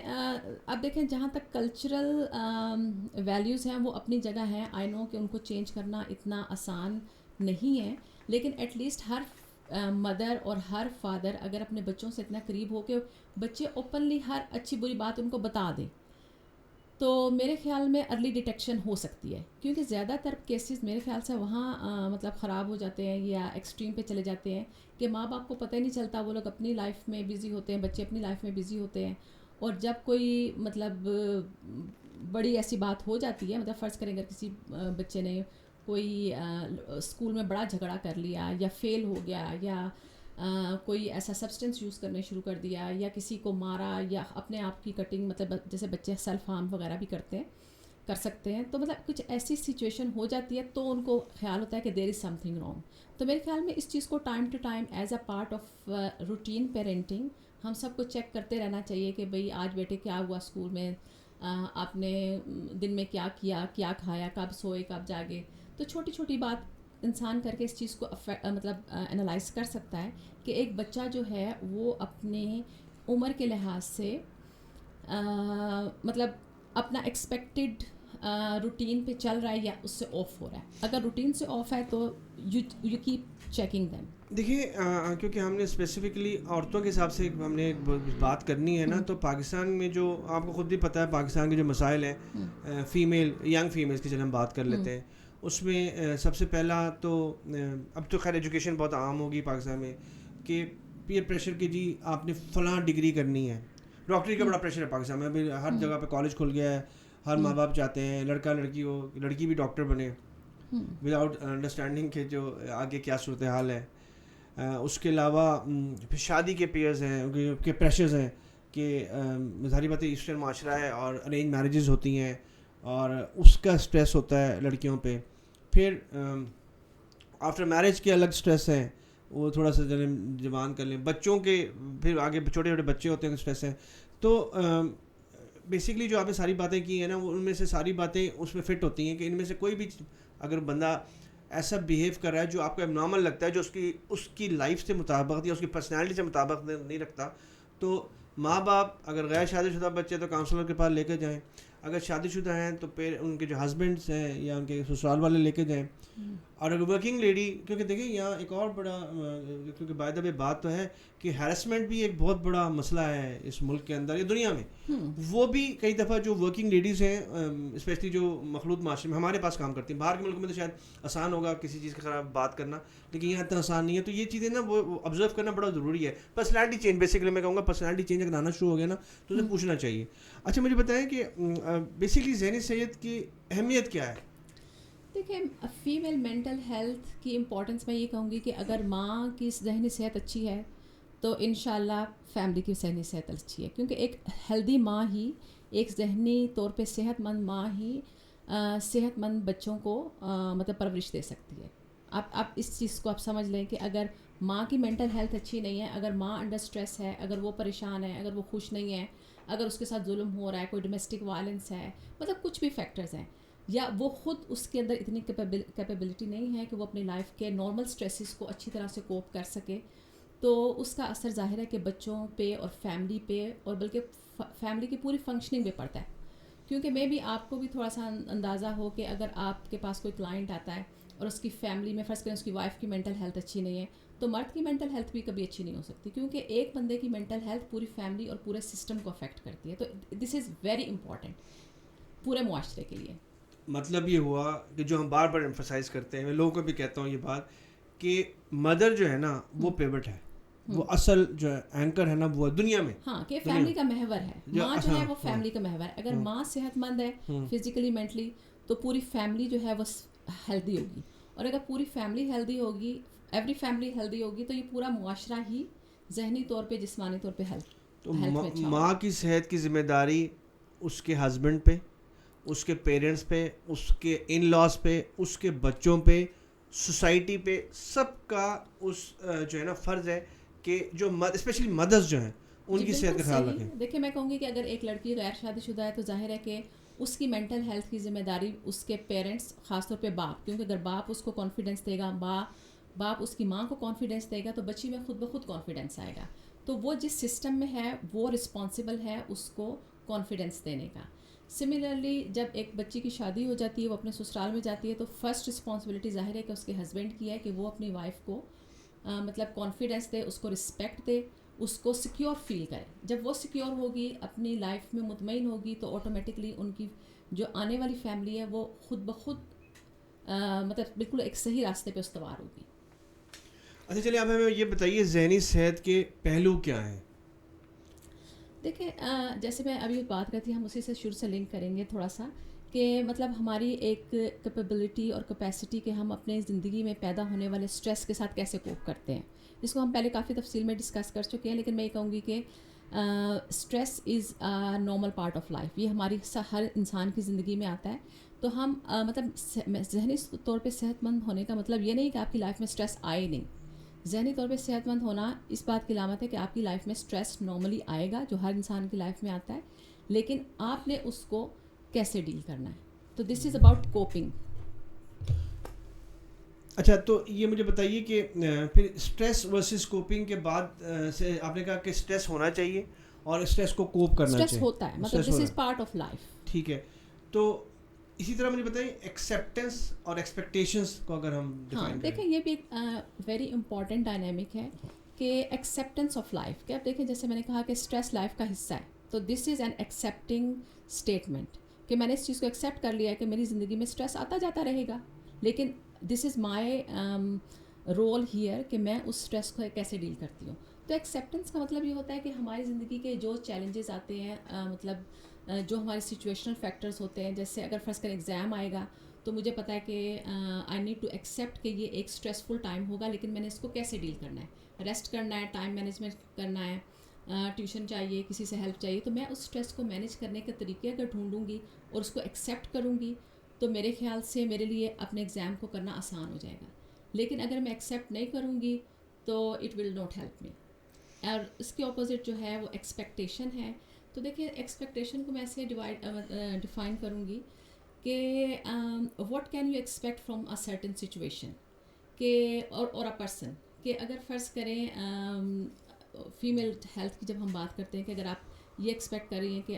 اب دیکھیں جہاں تک کلچرل ویلیوز ہیں وہ اپنی جگہ ہیں. آئی نو کہ ان کو چینج کرنا اتنا آسان نہیں ہے, لیکن ایٹ لیسٹ ہر مدر اور ہر فادر اگر اپنے بچوں سے اتنا قریب ہو کہ بچے اوپنلی ہر اچھی بری بات ان کو بتا دیں, تو میرے خیال میں ارلی ڈیٹیکشن ہو سکتی ہے. کیونکہ زیادہ تر کیسز میرے خیال سے وہاں مطلب خراب ہو جاتے ہیں یا ایکسٹریم پہ چلے جاتے ہیں کہ ماں باپ کو پتہ ہی نہیں چلتا, وہ لوگ اپنی لائف میں بزی ہوتے ہیں, بچے اپنی لائف میں بزی ہوتے ہیں, اور جب کوئی مطلب بڑی ایسی بات ہو جاتی ہے, مطلب فرض کریں اگر کسی بچے نے کوئی اسکول میں بڑا جھگڑا کر لیا یا فیل ہو گیا یا کوئی ایسا سبسٹنس یوز کرنے شروع کر دیا یا کسی کو مارا یا اپنے آپ کی کٹنگ, مطلب جیسے بچے سیلف ہارم وغیرہ بھی کر سکتے ہیں, تو مطلب کچھ ایسی سچویشن ہو جاتی ہے تو ان کو خیال ہوتا ہے کہ دیر از سم تھنگ رانگ. تو میرے خیال میں اس چیز کو time to time as a part of routine parenting ہم سب کو چیک کرتے رہنا چاہیے کہ بھئی آج بیٹے کیا ہوا اسکول میں, آپ نے دن میں کیا کیا, کیا کھایا, کب سوئے, کب جاگے. تو چھوٹی چھوٹی بات انسان کر کے اس چیز کو مطلب انالائز کر سکتا ہے کہ ایک بچہ جو ہے وہ اپنے عمر کے لحاظ سے مطلب اپنا ایکسپیکٹڈ روٹین پہ چل رہا ہے یا اس سے آف ہو رہا ہے. اگر روٹین سے آف ہے تو یو کیپ چیکنگ دیم. دیکھیے کیونکہ ہم نے اسپیسیفکلی عورتوں کے حساب سے ہم نے بات کرنی ہے نا, تو پاکستان میں جو آپ کو خود بھی پتہ ہے پاکستان کے جو مسائل ہیں فیمیل ینگ فیمیلز کی, چلیں ہم بات کر لیتے ہیں, اس میں سب سے پہلا تو اب تو خیر ایجوکیشن بہت عام ہوگی پاکستان میں کہ پیئر پریشر کہ جی آپ نے فلاں ڈگری کرنی ہے. ڈاکٹری کا بڑا پریشر ہے پاکستان میں, ابھی ہر جگہ پہ کالج کھل گیا ہے, ہر ماں باپ چاہتے ہیں لڑکا لڑکی ہو, لڑکی بھی ڈاکٹر بنے وداؤٹ انڈرسٹینڈنگ کہ جو آگے کیا صورتحال ہے. اس کے علاوہ پھر شادی کے پیئرز ہیں کہ پریشرز ہیں کہ ظاہری بات ہے ایسٹرن معاشرہ ہے اور ارینج میرجز ہوتی ہیں اور اس کا اسٹریس ہوتا ہے لڑکیوں پہ. پھر آفٹر میرج کے الگ اسٹریس ہیں, وہ تھوڑا سا جوان کر لیں, بچوں کے پھر آگے چھوٹے چھوٹے بچے ہوتے ہیں اسٹریس ہیں. تو بیسکلی جو آپ نے ساری باتیں کی ہیں نا, وہ ان میں سے ساری باتیں اس میں فٹ ہوتی ہیں کہ ان میں سے کوئی بھی اگر بندہ ایسا بیہیو کر رہا ہے جو آپ کو اب نارمل لگتا ہے, جو اس کی لائف سے مطابقت یا اس کی پرسنالٹی سے مطابقت نہیں رکھتا, تو ماں باپ اگر غیر شادی شدہ بچے تو کاؤنسلر کے پاس لے کے جائیں, اگر شادی شدہ ہیں تو پھر ان کے جو ہسبینڈس ہیں یا ان کے سسرال والے لے کے جائیں. اور اگر ورکنگ لیڈی, کیونکہ دیکھیں یہاں ایک اور بڑا, کیونکہ بائی دا وے بات تو ہے کہ ہیرسمنٹ بھی ایک بہت بڑا مسئلہ ہے اس ملک کے اندر یا دنیا میں. وہ بھی کئی دفعہ جو ورکنگ لیڈیز ہیں اسپیشلی جو مخلوط معاشرے میں ہمارے پاس کام کرتی ہیں, باہر کے ملک میں تو شاید آسان ہوگا کسی چیز کے خلاف بات کرنا, لیکن یہاں اتنا آسان نہیں ہے. تو یہ چیزیں نا وہ آبزرو کرنا بڑا ضروری ہے. پرسنالٹی چینج, بیسکلی میں کہوں گا پرسنالٹی چینج اگر آنا شروع ہو گیا نا تو اسے پوچھنا چاہیے. اچھا مجھے بتائیں کہ بیسکلی ذہنی صحت کی اہمیت کیا ہے؟ دیکھیں فیمیل مینٹل ہیلتھ کی امپورٹنس میں یہ کہوں گی کہ اگر ماں کی ذہنی صحت اچھی ہے تو انشاءاللہ فیملی کی ذہنی صحت اچھی ہے, کیونکہ ایک ہیلدی ماں ہی, ایک ذہنی طور پہ صحت مند ماں ہی صحت مند بچوں کو مطلب پرورش دے سکتی ہے. آپ اس چیز کو آپ سمجھ لیں کہ اگر ماں کی مینٹل ہیلتھ اچھی نہیں ہے, اگر ماں انڈر اسٹریس ہے, اگر وہ پریشان ہے, اگر وہ خوش نہیں ہے, اگر اس کے ساتھ ظلم ہو رہا ہے, کوئی ڈومیسٹک وائلنس ہے, مطلب کچھ بھی فیکٹرز ہیں, یا وہ خود اس کے اندر اتنی کیپیبلٹی نہیں ہے کہ وہ اپنی لائف کے نارمل اسٹریسز کو اچھی طرح سے کوپ کر سکے, تو اس کا اثر ظاہر ہے کہ بچوں پہ اور فیملی پہ اور بلکہ فیملی کی پوری فنکشننگ پہ پڑتا ہے. کیونکہ میں بھی آپ کو بھی تھوڑا سا اندازہ ہو کہ اگر آپ کے پاس کوئی کلائنٹ آتا ہے اور اس کی فیملی میں فرض کریں اس کی وائف کی مینٹل ہیلتھ اچھی نہیں ہے, تو مرد کی مینٹل ہیلتھ بھی کبھی اچھی نہیں ہو سکتی, کیونکہ ایک بندے کی مینٹل ہیلتھ پوری فیملی اور پورے سسٹم کو افیکٹ کرتی ہے. تو دس از ویری امپورٹنٹ پورے معاشرے کے لیے. مطلب یہ ہوا کہ جو ہم بار بار ایمفسائز کرتے ہیں, میں لوگوں کو بھی کہتا ہوں یہ بات کہ مدر جو ہے نا وہ پیوٹ ہے, وہ اصل جو ہے اینکر ہے نا وہ دنیا میں, ہاں کہ فیملی کا محور ہے. ماں جو ہے وہ فیملی کا محور ہے. اگر ماں صحت مند ہے فزیکلی مینٹلی تو پوری فیملی جو ہے وہ ہیلدی ہوگی, اور اگر پوری فیملی ہیلدی ہوگی, ایوری فیملی ہیلدی ہوگی, تو یہ پورا معاشرہ ہی ذہنی طور پہ جسمانی طور پہ ہیلتھ. تو ماں کی صحت کی ذمہ داری اس کے ہسبینڈ پہ, اس کے پیرنٹس پہ, اس کے ان لاز پہ, اس کے بچوں پہ, سوسائٹی پہ, سب کا اس جو ہے نا فرض ہے کہ جو اسپیشلی مدرس جو ہیں ان کی صحت کا خیال رکھیں. دیکھیں میں کہوں گی کہ اگر ایک لڑکی غیر شادی شدہ ہے تو ظاہر ہے کہ اس کی مینٹل ہیلتھ کی ذمہ داری اس کے پیرنٹس, خاص طور پہ باپ, کیونکہ اگر باپ اس کو کانفیڈنس دے گا, باپ اس کی ماں کو کانفیڈنس دے گا, تو بچی میں خود بخود کانفیڈنس آئے گا. تو وہ جس سسٹم میں ہے وہ رسپانسبل ہے اس کو کانفیڈنس دینے کا. سملرلی جب ایک بچی کی شادی ہو جاتی ہے, وہ اپنے سسرال میں جاتی ہے, تو فرسٹ رسپانسبلٹی ظاہر ہے کہ اس کے ہسبینڈ کی ہے کہ وہ اپنی وائف کو مطلب کانفیڈنس دے, اس کو رسپیکٹ دے, اس کو سیکیور فیل کرے. جب وہ سیکیور ہوگی, اپنی لائف میں مطمئن ہوگی, تو آٹومیٹکلی ان کی جو آنے والی فیملی ہے وہ خود بخود مطلب بالکل ایک صحیح راستے پہ استوار ہوگی. اچھا چلیے اب ہمیں یہ بتائیے ذہنی صحت کے پہلو کیا ہیں؟ دیکھیں جیسے میں ابھی بات کرتی ہوں, ہم اسی سے شروع سے لنک کریں گے تھوڑا سا کہ مطلب ہماری ایک کیپیبلٹی اور کیپیسٹی کہ ہم اپنے زندگی میں پیدا ہونے والے اسٹریس کے ساتھ کیسے کوپ کرتے ہیں. اس کو ہم پہلے کافی تفصیل میں ڈسکس کر چکے ہیں, لیکن میں یہ کہوں گی کہ stress is normal part of life. یہ ہماری ہر انسان کی زندگی میں آتا ہے. تو ہم مطلب ذہنی طور پہ صحت مند ہونے کا مطلب یہ نہیں کہ آپ کی لائف میں اسٹریس آئے نہیں. ذہنی طور پہ صحت مند ہونا اس بات کی علامت ہے کہ آپ کی لائف میں اسٹریس نارملی آئے گا, جو ہر انسان کی لائف میں آتا ہے, لیکن آپ نے اس کو کیسے ڈیل کرنا ہے. تو دس از اباؤٹ کوپنگ. اچھا, تو یہ مجھے بتائیے کہ پھر اسٹریس ورسز کوپنگ کے بعد سے آپ نے کہا کہ اسٹریس ہونا چاہیے اور اسٹریس کو کوپ کرنا چاہیے. اسٹریس ہوتا ہے, مطلب this is part of life. ٹھیک ہے, تو اسی طرح مجھے بتائیے ایکسیپٹنس اور ایکسپیکٹیشنس کو اگر ہم ڈیفائن کریں. دیکھیں یہ بھی ایک ویری امپورٹنٹ ڈائنامک ہے کہ ایکسیپٹنس آف لائف. کہ اب دیکھیں جیسے میں نے کہا کہ اسٹریس لائف کا حصہ ہے, تو دس از این ایکسیپٹنگ اسٹیٹمنٹ کہ میں نے اس چیز کو ایکسیپٹ کر لیا ہے کہ میری زندگی میں اسٹریس آتا جاتا رہے گا, لیکن دس از مائی رول ہیئر کہ میں اس اسٹریس کو کیسے ڈیل کرتی ہوں. تو ایکسیپٹنس کا مطلب یہ ہوتا ہے کہ ہماری زندگی کے جو چیلنجز آتے ہیں, مطلب جو ہمارے سچویشنل فیکٹرز ہوتے ہیں, جیسے اگر فرض کریں ایگزام آئے گا تو مجھے پتہ ہے کہ آئی نیڈ ٹو ایکسیپٹ کہ یہ ایک اسٹریسفل ٹائم ہوگا, لیکن میں نے اس کو کیسے ڈیل کرنا ہے. ریسٹ کرنا ہے, ٹائم مینجمنٹ کرنا ہے, ٹیوشن چاہیے, کسی سے ہیلپ چاہیے, تو میں اس اسٹریس کو مینیج کرنے کے طریقے اگر ڈھونڈوں گی اور اس کو ایکسیپٹ کروں گی تو میرے خیال سے میرے لیے اپنے ایگزام کو کرنا آسان ہو جائے گا. لیکن اگر میں ایکسیپٹ نہیں کروں گی تو it will not help me. اور اس کے اپوزٹ جو ہے وہ ایکسپیکٹیشن ہے. تو دیکھیں ایکسپیکٹیشن کو میں ایسے ڈیفائن کروں گی کہ what can you expect from a certain situation کہ اور اے پرسن, کہ اگر فرض کریں فیمیل ہیلتھ کی جب ہم بات کرتے ہیں کہ اگر آپ یہ ایکسپیکٹ کر رہی ہیں کہ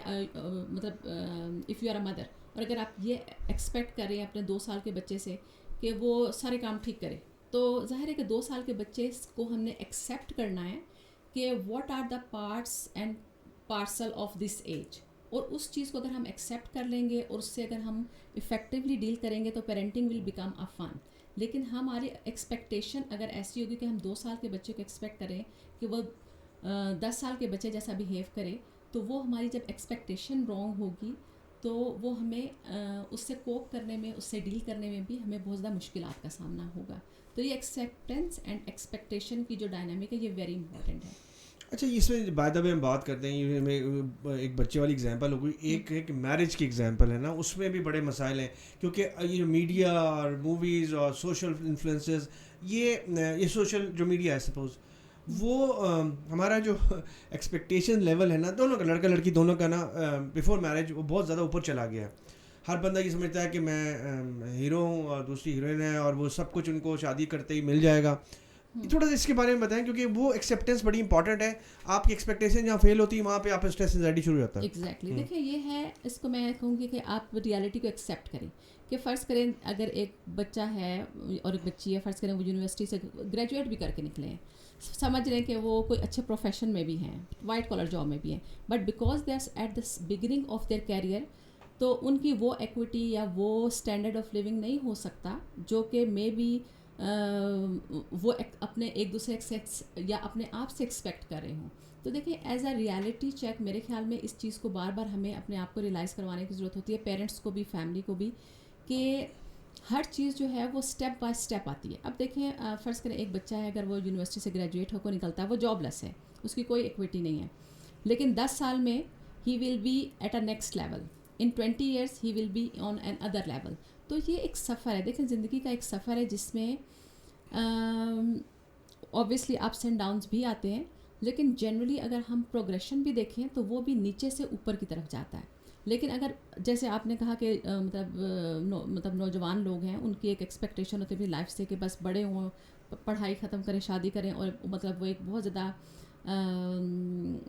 مطلب if you are a mother, اور اگر آپ یہ ایکسپیکٹ کر رہے ہیں اپنے 2 سال کے بچے سے کہ وہ سارے کام ٹھیک کرے, تو ظاہر ہے کہ 2 سال کے بچے کو ہم نے ایکسیپٹ کرنا ہے کہ what are the parts and parcel of this age. اور اس چیز کو اگر ہم ایکسیپٹ کر لیں گے اور اس سے اگر ہم افیکٹولی ڈیل کریں گے تو پیرنٹنگ ول بیکم اے فن. لیکن ہماری ایکسپیکٹیشن اگر ایسی ہوگی کہ ہم 2 سال کے بچے کو ایکسپیکٹ کریں کہ وہ 10 سال کے بچے جیسا بیہیو کرے, تو وہ ہماری جب ایکسپیکٹیشن رانگ ہوگی تو وہ ہمیں اس سے کوپ کرنے میں, اس سے ڈیل کرنے میں بھی ہمیں بہت زیادہ مشکلات کا سامنا ہوگا. تو یہ ایکسیپٹنس اینڈ ایکسپیکٹیشن کی جو ڈائنامک ہے یہ ویری امپورٹنٹ ہے. اچھا, اس میں بائی دا وے ہم بات کرتے ہیں, ایک بچے والی ایگزامپل ہو گئی, ایک میرج کی ایگزامپل ہے نا, اس میں بھی بڑے مسائل ہیں کیونکہ یہ میڈیا اور موویز اور سوشل انفلوئنسز, یہ سوشل جو میڈیا ہے سپوز, وہ ہمارا جو ایکسپیکٹیشن لیول ہے نا دونوں کا, لڑکا لڑکی دونوں کا نا بیفور میرج وہ بہت زیادہ اوپر چلا گیا ہے. ہر بندہ یہ سمجھتا ہے کہ میں ہیرو ہوں اور دوسری ہیروئن ہے اور وہ سب کچھ ان کو شادی کرتے ہی مل جائے گا. تھوڑا سا اس کے بارے میں بتائیں کیونکہ وہ ایکسیپٹنس بڑی امپورٹنٹ ہے. آپ کی ایکسپیکٹیشن جہاں فیل ہوتی ہے وہاں پہ آپ اسٹریس انزائٹی شروع ہوتا ہے. ایگزیکٹلی. دیکھیں یہ ہے, اس کو میں کہوں گی کہ آپ ریالٹی کو ایکسیپٹ کریں کہ فرض کریں اگر ایک بچہ ہے اور ایک بچی ہے, فرض کریں وہ یونیورسٹی سے گریجویٹ بھی کر کے نکلے ہیں, سمجھ رہے ہیں کہ وہ کوئی اچھے پروفیشن میں بھی ہیں, وائٹ کالر جاب میں بھی ہیں, but because they are at the beginning of their career, تو ان کی وہ ایکوٹی یا وہ اسٹینڈرڈ آف لیونگ نہیں ہو سکتا جو کہ مے بی وہ اپنے ایک دوسرے سے یا اپنے آپ سے ایکسپیکٹ کر رہے ہوں. تو دیکھیں ایز اے ریالٹی چیک میرے خیال میں اس چیز کو بار بار ہمیں اپنے آپ کو ریلائز کروانے کی ضرورت ہوتی ہے, پیرنٹس کو بھی, فیملی کو بھی, کہ ہر چیز جو ہے وہ اسٹیپ بائی اسٹیپ آتی ہے. اب دیکھیں فرض کریں ایک بچہ ہے, اگر وہ یونیورسٹی سے گریجویٹ ہو کر نکلتا ہے, وہ جاب لیس ہے, اس کی کوئی ایکویٹی نہیں ہے, لیکن 10 سال میں ہی will be at a next level, in 20 years ہی will be on another level. تو یہ ایک سفر ہے, دیکھیں زندگی کا ایک سفر ہے جس میں اوبویسلی اپس اینڈ ڈاؤنس بھی آتے ہیں, لیکن جنرلی اگر ہم پروگریشن بھی دیکھیں تو وہ بھی نیچے سے اوپر کی طرف جاتا ہے. لیکن اگر جیسے آپ نے کہا کہ مطلب نوجوان لوگ ہیں, ان کی ایک ایکسپیکٹیشن ہوتی ہے اپنی لائف سے کہ بس بڑے ہوں, پڑھائی ختم کریں, شادی کریں, اور مطلب وہ ایک بہت زیادہ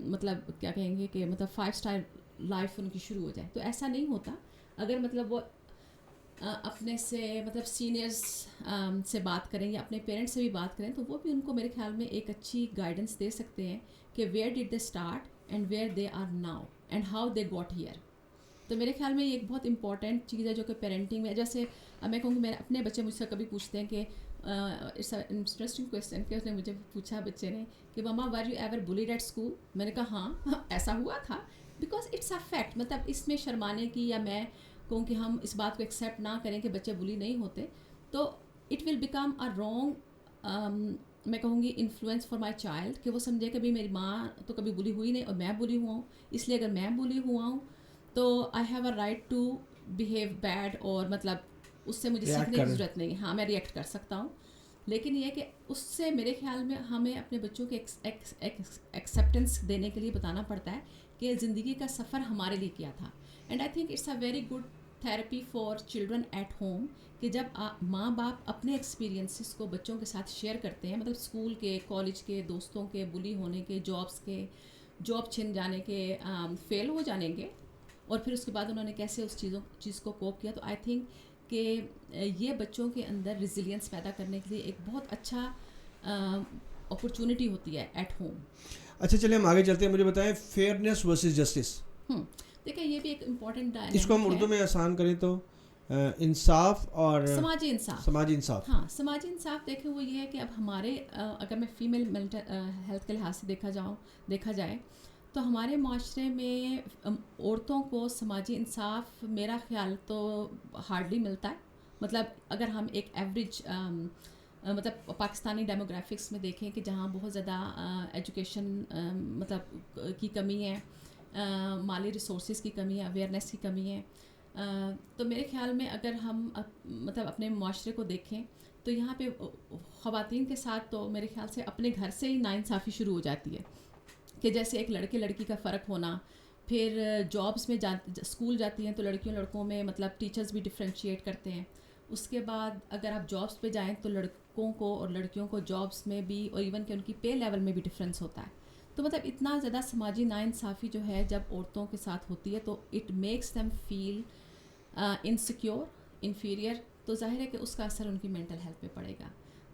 مطلب کیا کہیں گے کہ مطلب 5 star لائف ان کی شروع ہو جائے. تو ایسا نہیں ہوتا. اگر مطلب وہ اپنے سے مطلب سینئرس سے بات کریں یا اپنے پیرنٹس سے بھی بات کریں تو وہ بھی ان کو میرے خیال میں ایک اچھی گائیڈنس دے سکتے ہیں کہ where did they start and where they are now and how they got here. تو میرے خیال میں یہ ایک بہت امپورٹنٹ چیز ہے جو کہ پیرنٹنگ میں, جیسے میں کہوں گی میں اپنے بچے مجھ سے کبھی پوچھتے ہیں کہ اٹس اے انٹرسٹنگ کویسچن کہ اس نے مجھے پوچھا بچے نے کہ مما were you ever bullied at school. میں نے کہا ہاں ایسا ہوا تھا, بیکاز اٹس اے فیکٹ. مطلب اس میں شرمانے کی یا میں کیونکہ ہم اس بات کو ایکسیپٹ نہ کریں کہ بچے بلی نہیں ہوتے, تو it will become a wrong, میں کہوں گی انفلوئنس فار مائی چائلڈ, کہ وہ سمجھے کبھی میری ماں تو کبھی بلی ہوئی نہیں اور میں بلی ہوا ہوں, اس لیے اگر میں بلی ہوا ہوں تو I have a right to behave bad, اور مطلب اس سے مجھے سیکھنے کی ضرورت نہیں. ہاں میں ریئیکٹ کر سکتا ہوں, لیکن یہ کہ اس سے میرے خیال میں ہمیں اپنے بچوں کے ایکسیپٹنس دینے کے لیے بتانا پڑتا ہے کہ زندگی کا سفر ہمارے لیے کیا تھا. And I think it's a very good therapy for children at home, کہ جب ماں باپ اپنے ایکسپیرینسز کو بچوں کے ساتھ شیئر کرتے ہیں, مطلب اسکول کے, کالج کے, دوستوں کے بلی ہونے کے, جابس کے, جاب چھن جانے کے, فیل ہو جانے کے, اور پھر اس کے بعد انہوں نے کیسے اس چیز کو کوپ کیا, تو آئی تھنک کہ یہ بچوں کے اندر ریزیلینس پیدا کرنے کے لیے ایک بہت اچھا اپرچونٹی ہوتی ہے ایٹ ہوم. اچھا چلیں ہم آگے چلتے ہیں, مجھے بتائیں فیئرنیس ورسز جسٹس. دیکھیں یہ بھی ایک امپورٹنٹ ڈائنامک ہے. اس کو ہم اردو میں آسان کریں تو انصاف اور سماجی انصاف. سماجی انصاف. ہاں سماجی انصاف دیکھیں وہ یہ ہے کہ اب ہمارے اگر میں فیمیل مینٹل ہیلتھ کے لحاظ سے دیکھا جائے تو ہمارے معاشرے میں عورتوں کو سماجی انصاف میرا خیال تو ہارڈلی ملتا ہے. مطلب اگر ہم ایک ایوریج مطلب پاکستانی ڈیموگرافکس میں دیکھیں کہ جہاں بہت زیادہ ایجوکیشن مطلب کی کمی ہے, مالی ریسورسز کی کمی ہے, اویئرنیس کی کمی ہے, تو میرے خیال میں اگر ہم مطلب اپنے معاشرے کو دیکھیں تو یہاں پہ خواتین کے ساتھ تو میرے خیال سے اپنے گھر سے ہی ناانصافی شروع ہو جاتی ہے, کہ جیسے ایک لڑکے لڑکی کا فرق ہونا, پھر جابس میں اسکول جاتی ہیں تو لڑکیوں لڑکوں میں مطلب ٹیچرز بھی ڈفرینشیٹ کرتے ہیں. اس کے بعد اگر آپ جابس پہ جائیں تو لڑکوں کو اور لڑکیوں کو جابس میں بھی, اور ایون کہ ان کی پے لیول میں بھی ڈفرینس ہوتا ہے. تو مطلب اتنا زیادہ سماجی ناانصافی جو ہے جب عورتوں کے ساتھ ہوتی ہے تو it makes them feel insecure, inferior, تو ظاہر ہے کہ اس کا اثر ان کی مینٹل ہیلتھ پہ پڑے گا.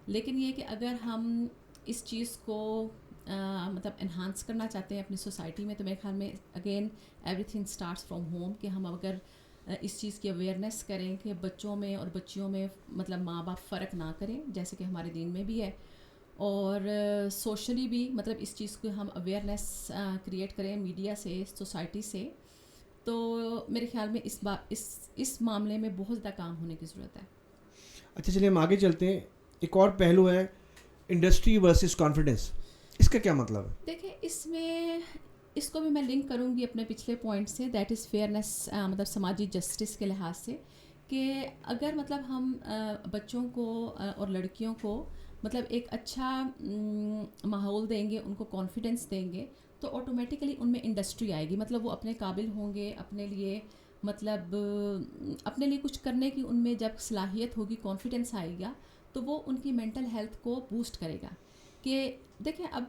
لیکن یہ کہ اگر ہم اس چیز کو مطلب انہانس کرنا چاہتے ہیں اپنی سوسائٹی میں, تو میرے خیال میں again every thing starts from home, کہ ہم اگر اس چیز کی اویئرنیس کریں کہ بچوں میں اور بچیوں میں مطلب ماں باپ فرق نہ کریں, جیسے کہ ہمارے دین میں بھی ہے, اور سوشلی بھی مطلب اس چیز کو ہم اویئرنیس کریٹ کریں میڈیا سے, سوسائٹی سے, تو میرے خیال میں اس معاملے میں بہت زیادہ کام ہونے کی ضرورت ہے. اچھا چلیے ہم آگے چلتے ہیں. ایک اور پہلو ہے انڈسٹری ورسز کانفیڈنس, اس کا کیا مطلب ہے؟ دیکھیں اس کو بھی میں لنک کروں گی اپنے پچھلے پوائنٹ سے, دیٹ از فیئرنیس, مطلب سماجی جسٹس کے لحاظ سے, کہ اگر مطلب ہم بچوں کو اور لڑکیوں کو مطلب ایک اچھا ماحول دیں گے, ان کو کانفیڈنس دیں گے, تو آٹومیٹیکلی ان میں انڈسٹری آئے گی. مطلب وہ اپنے قابل ہوں گے, اپنے لیے مطلب اپنے لیے کچھ کرنے کی ان میں جب صلاحیت ہوگی, کانفیڈنس آئے گا, تو وہ ان کی مینٹل ہیلتھ کو بوسٹ کرے گا. کہ دیکھیں اب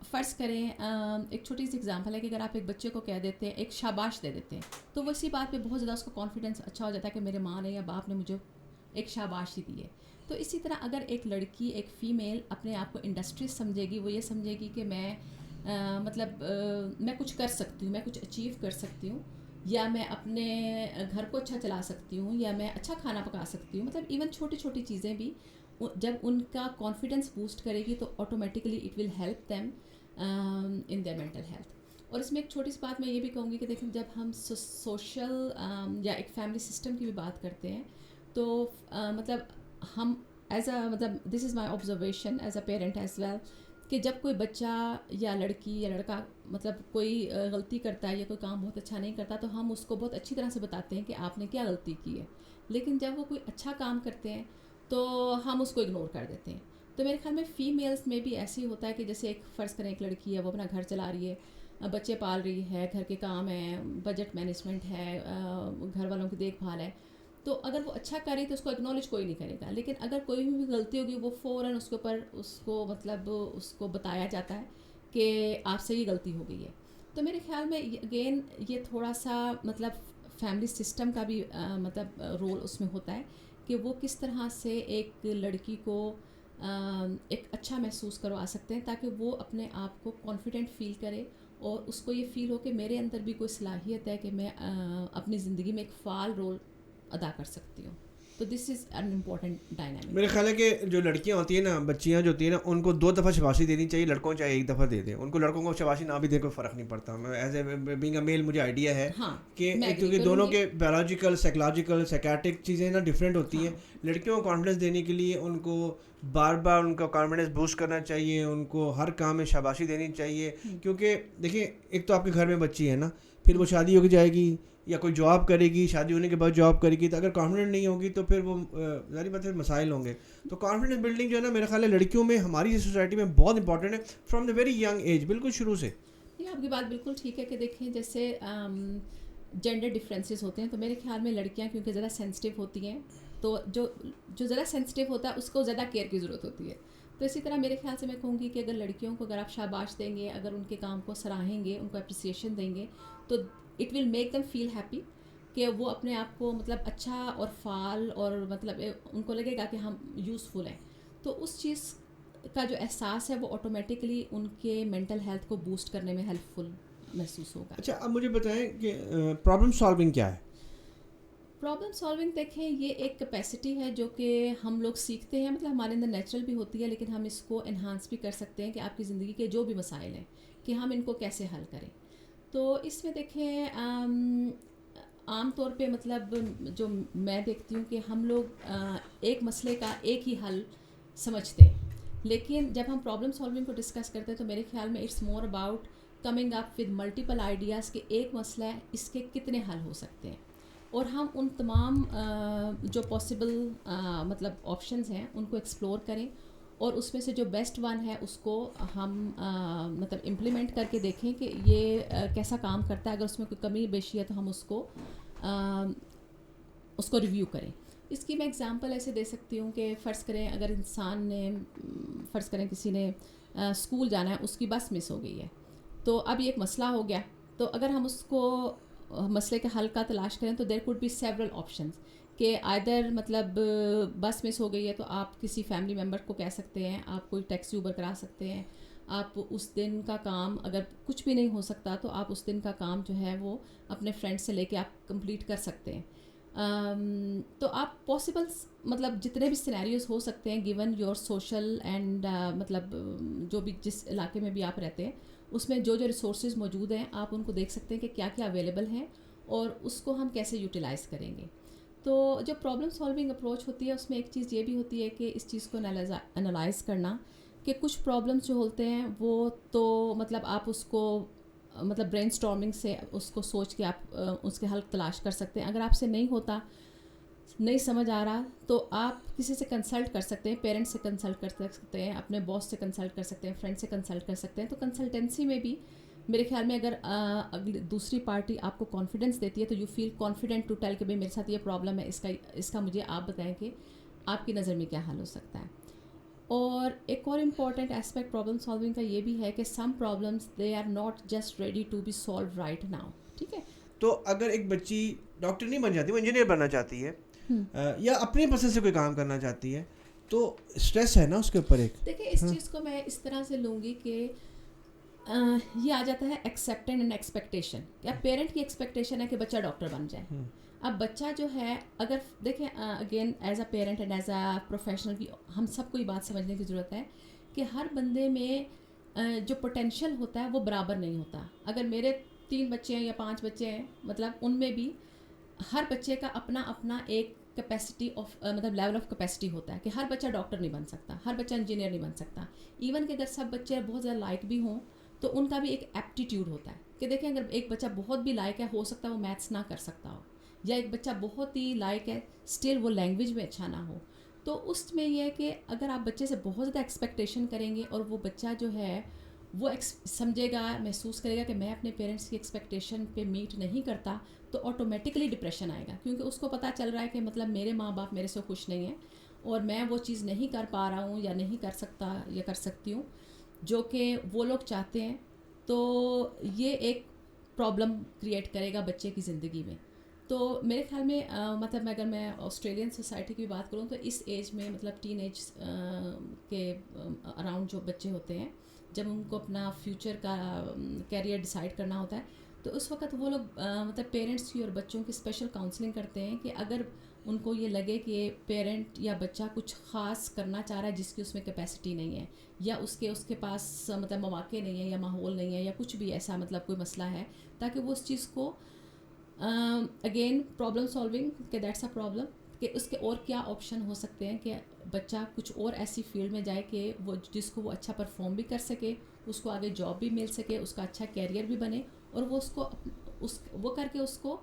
فرض کریں ایک چھوٹی سی ایگزامپل ہے کہ اگر آپ ایک بچے کو کہہ دیتے ہیں, ایک شاباش دے دیتے ہیں, تو وہ اسی بات پہ بہت زیادہ اس کو کانفیڈنس اچھا ہو جاتا ہے کہ میرے ماں نے یا باپ نے مجھے ایک شاباش ہی دی ہے. تو اسی طرح اگر ایک لڑکی, ایک فیمیل اپنے آپ کو انڈسٹریز سمجھے گی, وہ یہ سمجھے گی کہ میں مطلب میں کچھ کر سکتی ہوں, میں کچھ اچیو کر سکتی ہوں, یا میں اپنے گھر کو اچھا چلا سکتی ہوں, یا میں اچھا کھانا پکا سکتی ہوں, مطلب ایون چھوٹی چھوٹی چیزیں بھی جب ان کا کانفیڈنس بوسٹ کرے گی تو automatically it will help them in their mental health. اور اس میں ایک چھوٹی سی بات میں یہ بھی کہوں گی کہ دیکھیں جب ہم سوشل یا ایک فیملی سسٹم کی بھی بات کرتے ہیں تو مطلب ہم ایز اے مطلب this is my observation as a parent as well, کہ جب کوئی بچہ یا لڑکی یا لڑکا مطلب کوئی غلطی کرتا ہے یا کوئی کام بہت اچھا نہیں کرتا, تو ہم اس کو بہت اچھی طرح سے بتاتے ہیں کہ آپ نے کیا غلطی کی ہے. لیکن جب وہ کوئی اچھا کام کرتے ہیں تو ہم اس کو اگنور کر دیتے ہیں. تو میرے خیال میں فیمیلز میں بھی ایسے ہی ہوتا ہے کہ جیسے ایک فرض کریں ایک لڑکی ہے, وہ اپنا گھر چلا رہی ہے, بچے پال رہی ہے, گھر کے کام ہیں, بجٹ مینجمنٹ ہے, گھر والوں کی دیکھ بھال ہے, تو اگر وہ اچھا کرے تو اس کو اکنالج کوئی نہیں کرے گا. لیکن اگر کوئی بھی غلطی ہوگی وہ فوراً اس کے اوپر اس کو مطلب اس کو بتایا جاتا ہے کہ آپ سے یہ غلطی ہو گئی ہے. تو میرے خیال میں اگین یہ تھوڑا سا مطلب فیملی سسٹم کا بھی مطلب رول اس میں ہوتا ہے کہ وہ کس طرح سے ایک لڑکی کو ایک اچھا محسوس کروا سکتے ہیں تاکہ وہ اپنے آپ کو کانفیڈنٹ فیل کرے اور اس کو یہ فیل ہو کہ میرے اندر بھی کوئی صلاحیت ہے کہ میں اپنی زندگی میں ایک فعال رول ادا کر سکتی ہوں. تو دس از این امپورٹنٹ ڈائنامک. میرے خیال ہے کہ جو لڑکیاں ہوتی ہیں نا, بچیاں جو ہوتی ہیں نا, ان کو 2 دفعہ شاباشی دینی چاہیے, لڑکوں چاہے 1 دفعہ دے دیں. ان کو لڑکوں کو شاباشی نہ بھی دے کوئی فرق نہیں پڑتا. میں ایز اے بینگ اے میل مجھے آئیڈیا ہے کہ کیونکہ دونوں کے بایولوجیکل, سائیکولوجیکل, سائیکیٹرک چیزیں نا ڈفرینٹ ہوتی ہیں. لڑکیوں کو کانفیڈنس دینے کے لیے ان کو بار بار ان کا کانفیڈنس بوسٹ کرنا چاہیے, ان کو ہر کام میں شاباشی دینی چاہیے. کیونکہ دیکھیں, ایک تو آپ کے گھر میں بچی ہے نا, پھر وہ شادی ہو کے جائے گی یا کوئی جاب کرے گی, شادی ہونے کے بعد جاب کرے گی, تو اگر کانفیڈنٹ نہیں ہوگی تو پھر وہ ظاہری بات ہے مسائل ہوں گے. تو کانفیڈنس بلڈنگ جو ہے نا, میرا خیال ہے لڑکیوں میں, ہماری سوسائٹی میں بہت امپورٹنٹ ہے from the very young age, بالکل شروع سے. نہیں, آپ کی بات بالکل ٹھیک ہے کہ دیکھیں جیسے جینڈر ڈفرینسز ہوتے ہیں, تو میرے خیال میں لڑکیاں کیونکہ ذرا سینسٹیو ہوتی ہیں, تو جو ذرا سینسٹیو ہوتا ہے اس کو زیادہ کیئر کی ضرورت ہوتی ہے. تو اسی طرح میرے خیال سے میں کہوں گی کہ اگر لڑکیوں کو اگر آپ شاباش دیں گے, اگر ان کے کام کو سراہیں گے, ان کو اپریسیشن دیں گے, تو it will make them feel happy کہ وہ اپنے آپ کو مطلب اچھا اور فعال, اور مطلب ان کو لگے گا کہ ہم یوزفل ہیں. تو اس چیز کا جو احساس ہے وہ آٹومیٹکلی ان کے مینٹل ہیلتھ کو بوسٹ کرنے میں ہیلپ فل محسوس ہوگا. اچھا, اب مجھے بتائیں کہ پرابلم سالونگ کیا ہے؟ پرابلم سالونگ دیکھیں, یہ ایک کیپیسٹی ہے جو کہ ہم لوگ سیکھتے ہیں, مطلب ہمارے اندر نیچرل بھی ہوتی ہے, لیکن ہم اس کو انہانس بھی کر سکتے ہیں کہ آپ کی زندگی کے جو بھی مسائل ہیں کہ ہم ان کو کیسے حل کریں. تو اس میں دیکھیں عام طور پہ مطلب جو میں دیکھتی ہوں کہ ہم لوگ ایک مسئلے کا ایک ہی حل سمجھتے ہیں, لیکن جب ہم پرابلم سالونگ کو ڈسکس کرتے ہیں تو میرے خیال میں it's more about coming up with multiple ideas کہ ایک مسئلہ ہے, اس کے کتنے حل ہو سکتے ہیں, اور ہم ان تمام جو پاسبل مطلب آپشنز ہیں ان کو ایکسپلور کریں, اور اس میں سے جو بیسٹ ون ہے اس کو ہم مطلب امپلیمنٹ کر کے دیکھیں کہ یہ کیسا کام کرتا ہے. اگر اس میں کوئی کمی بیشی ہے تو ہم اس کو ریویو کریں. اس کی میں اگزامپل ایسے دے سکتی ہوں کہ فرض کریں اگر انسان نے فرض کریں کسی نے اسکول جانا ہے, اس کی بس مس ہو گئی ہے, تو اب یہ ایک مسئلہ ہو گیا. تو اگر ہم اس کو مسئلے کے حل کا تلاش کریں تو there could be several options کہ آئدر مطلب بس مس ہو گئی ہے تو آپ کسی فیملی ممبر کو کہہ سکتے ہیں, آپ کوئی ٹیکسی اوبر کرا سکتے ہیں, آپ اس دن کا کام اگر کچھ بھی نہیں ہو سکتا تو آپ اس دن کا کام جو ہے وہ اپنے فرینڈ سے لے کے آپ کمپلیٹ کر سکتے ہیں. تو آپ پاسبل مطلب جتنے بھی سینیریوز ہو سکتے ہیں گیون یور سوشل اینڈ مطلب جو بھی جس علاقے میں بھی آپ رہتے ہیں اس میں جو ریسورسز موجود ہیں آپ ان کو دیکھ سکتے ہیں کہ کیا کیا اویلیبل ہیں اور اس کو ہم کیسے یوٹیلائز کریں گے. تو جو پرابلم سالونگ اپروچ ہوتی ہے اس میں ایک چیز یہ بھی ہوتی ہے کہ اس چیز کو انالائز کرنا کہ کچھ پرابلمس جو ہوتے ہیں وہ تو مطلب آپ اس کو مطلب برین اسٹارمنگ سے اس کو سوچ کے آپ اس کے حل تلاش کر سکتے ہیں. اگر آپ سے نہیں ہوتا, نہیں سمجھ آ رہا, تو آپ کسی سے کنسلٹ کر سکتے ہیں, پیرنٹس سے کنسلٹ کر سکتے ہیں, اپنے باس سے کنسلٹ کر سکتے ہیں, فرینڈ سے کنسلٹ کر سکتے ہیں. تو کنسلٹنسی میں بھی میرے خیال میں اگر دوسری پارٹی آپ کو کانفیڈنس دیتی ہے تو you feel confident to tell کہ بھائی میرے ساتھ یہ پرابلم ہے, اس کا مجھے آپ بتائیں کہ آپ کی نظر میں کیا حل ہو سکتا ہے. اور ایک اور امپورٹنٹ اسپیکٹ پرابلم سالونگ کا یہ بھی ہے کہ some problems they are not just ready to be solve right now. ٹھیک ہے, تو اگر ایک بچی ڈاکٹر نہیں بن جاتی, وہ انجینئر بننا چاہتی ہے یا اپنے پسند سے کوئی کام کرنا چاہتی ہے, تو اسٹریس ہے نا اس کے اوپر. ایک دیکھیں اس چیز کو میں اس طرح سے لوں گی کہ یہ آ جاتا ہے ایکسیپٹنس اینڈ ایکسپیکٹیشن. یا پیرنٹ کی ایکسپیکٹیشن ہے کہ بچہ ڈاکٹر بن جائے. اب بچہ جو ہے اگر دیکھیں again as a parent and as a professional بھی ہم سب کو یہ بات سمجھنے کی ضرورت ہے کہ ہر بندے میں جو پوٹینشیل ہوتا ہے وہ برابر نہیں ہوتا. اگر میرے 3 بچے ہیں یا 5 بچے ہیں, مطلب ان میں بھی ہر بچے کا اپنا اپنا ایک کیپیسٹی آف مطلب لیول آف کیپیسٹی ہوتا ہے کہ ہر بچہ ڈاکٹر نہیں بن سکتا, ہر بچہ انجینئر نہیں بن سکتا. ایون کہ اگر سب بچے بہت زیادہ لائق بھی ہوں تو ان کا بھی ایک ایپٹیٹیوڈ ہوتا ہے کہ دیکھیں اگر ایک بچہ بہت بھی لائق ہے, ہو سکتا ہے وہ میتھس نہ کر سکتا ہو, یا ایک بچہ بہت ہی لائق ہے اسٹل وہ لینگویج میں اچھا نہ ہو. تو اس میں یہ ہے کہ اگر آپ بچے سے بہت زیادہ ایکسپیکٹیشن کریں گے اور وہ بچہ جو ہے وہ سمجھے گا, محسوس کرے گا کہ میں اپنے پیرنٹس کی ایکسپیکٹیشن پہ میٹ نہیں کرتا, تو آٹومیٹکلی ڈپریشن آئے گا, کیونکہ اس کو پتہ چل رہا ہے کہ مطلب میرے ماں باپ میرے سے خوش نہیں ہیں اور میں وہ چیز نہیں کر پا رہا ہوں یا نہیں کر سکتا یا کر سکتی ہوں جو کہ وہ لوگ چاہتے ہیں. تو یہ ایک پرابلم کریٹ کرے گا بچے کی زندگی میں. تو میرے خیال میں مطلب اگر میں آسٹریلین سوسائٹی کی بات کروں تو اس ایج میں مطلب ٹین ایج کے اراؤنڈ جو بچے ہوتے ہیں, جب ان کو اپنا فیوچر کا کیریئر ڈیسائیڈ کرنا ہوتا ہے, تو اس وقت وہ لوگ مطلب پیرنٹس کی اور بچوں کی اسپیشل کاؤنسلنگ کرتے ہیں کہ اگر ان کو یہ لگے کہ پیرنٹ یا بچہ کچھ خاص کرنا چاہ رہا ہے جس کی اس میں کیپیسٹی نہیں ہے, یا اس کے پاس مطلب مواقع نہیں ہے یا ماحول نہیں ہے یا کچھ بھی ایسا مطلب کوئی مسئلہ ہے, تاکہ وہ اس چیز کو اگین پرابلم سالونگ کہ دیٹس اے پرابلم, کہ اس کے اور کیا آپشن ہو سکتے ہیں کہ بچہ کچھ اور ایسی فیلڈ میں جائے کہ وہ جس کو وہ اچھا پرفارم بھی کر سکے, اس کو آگے جاب بھی مل سکے, اس کا اچھا کیریئر بھی بنے, اور وہ اس کو وہ کر کے اس کو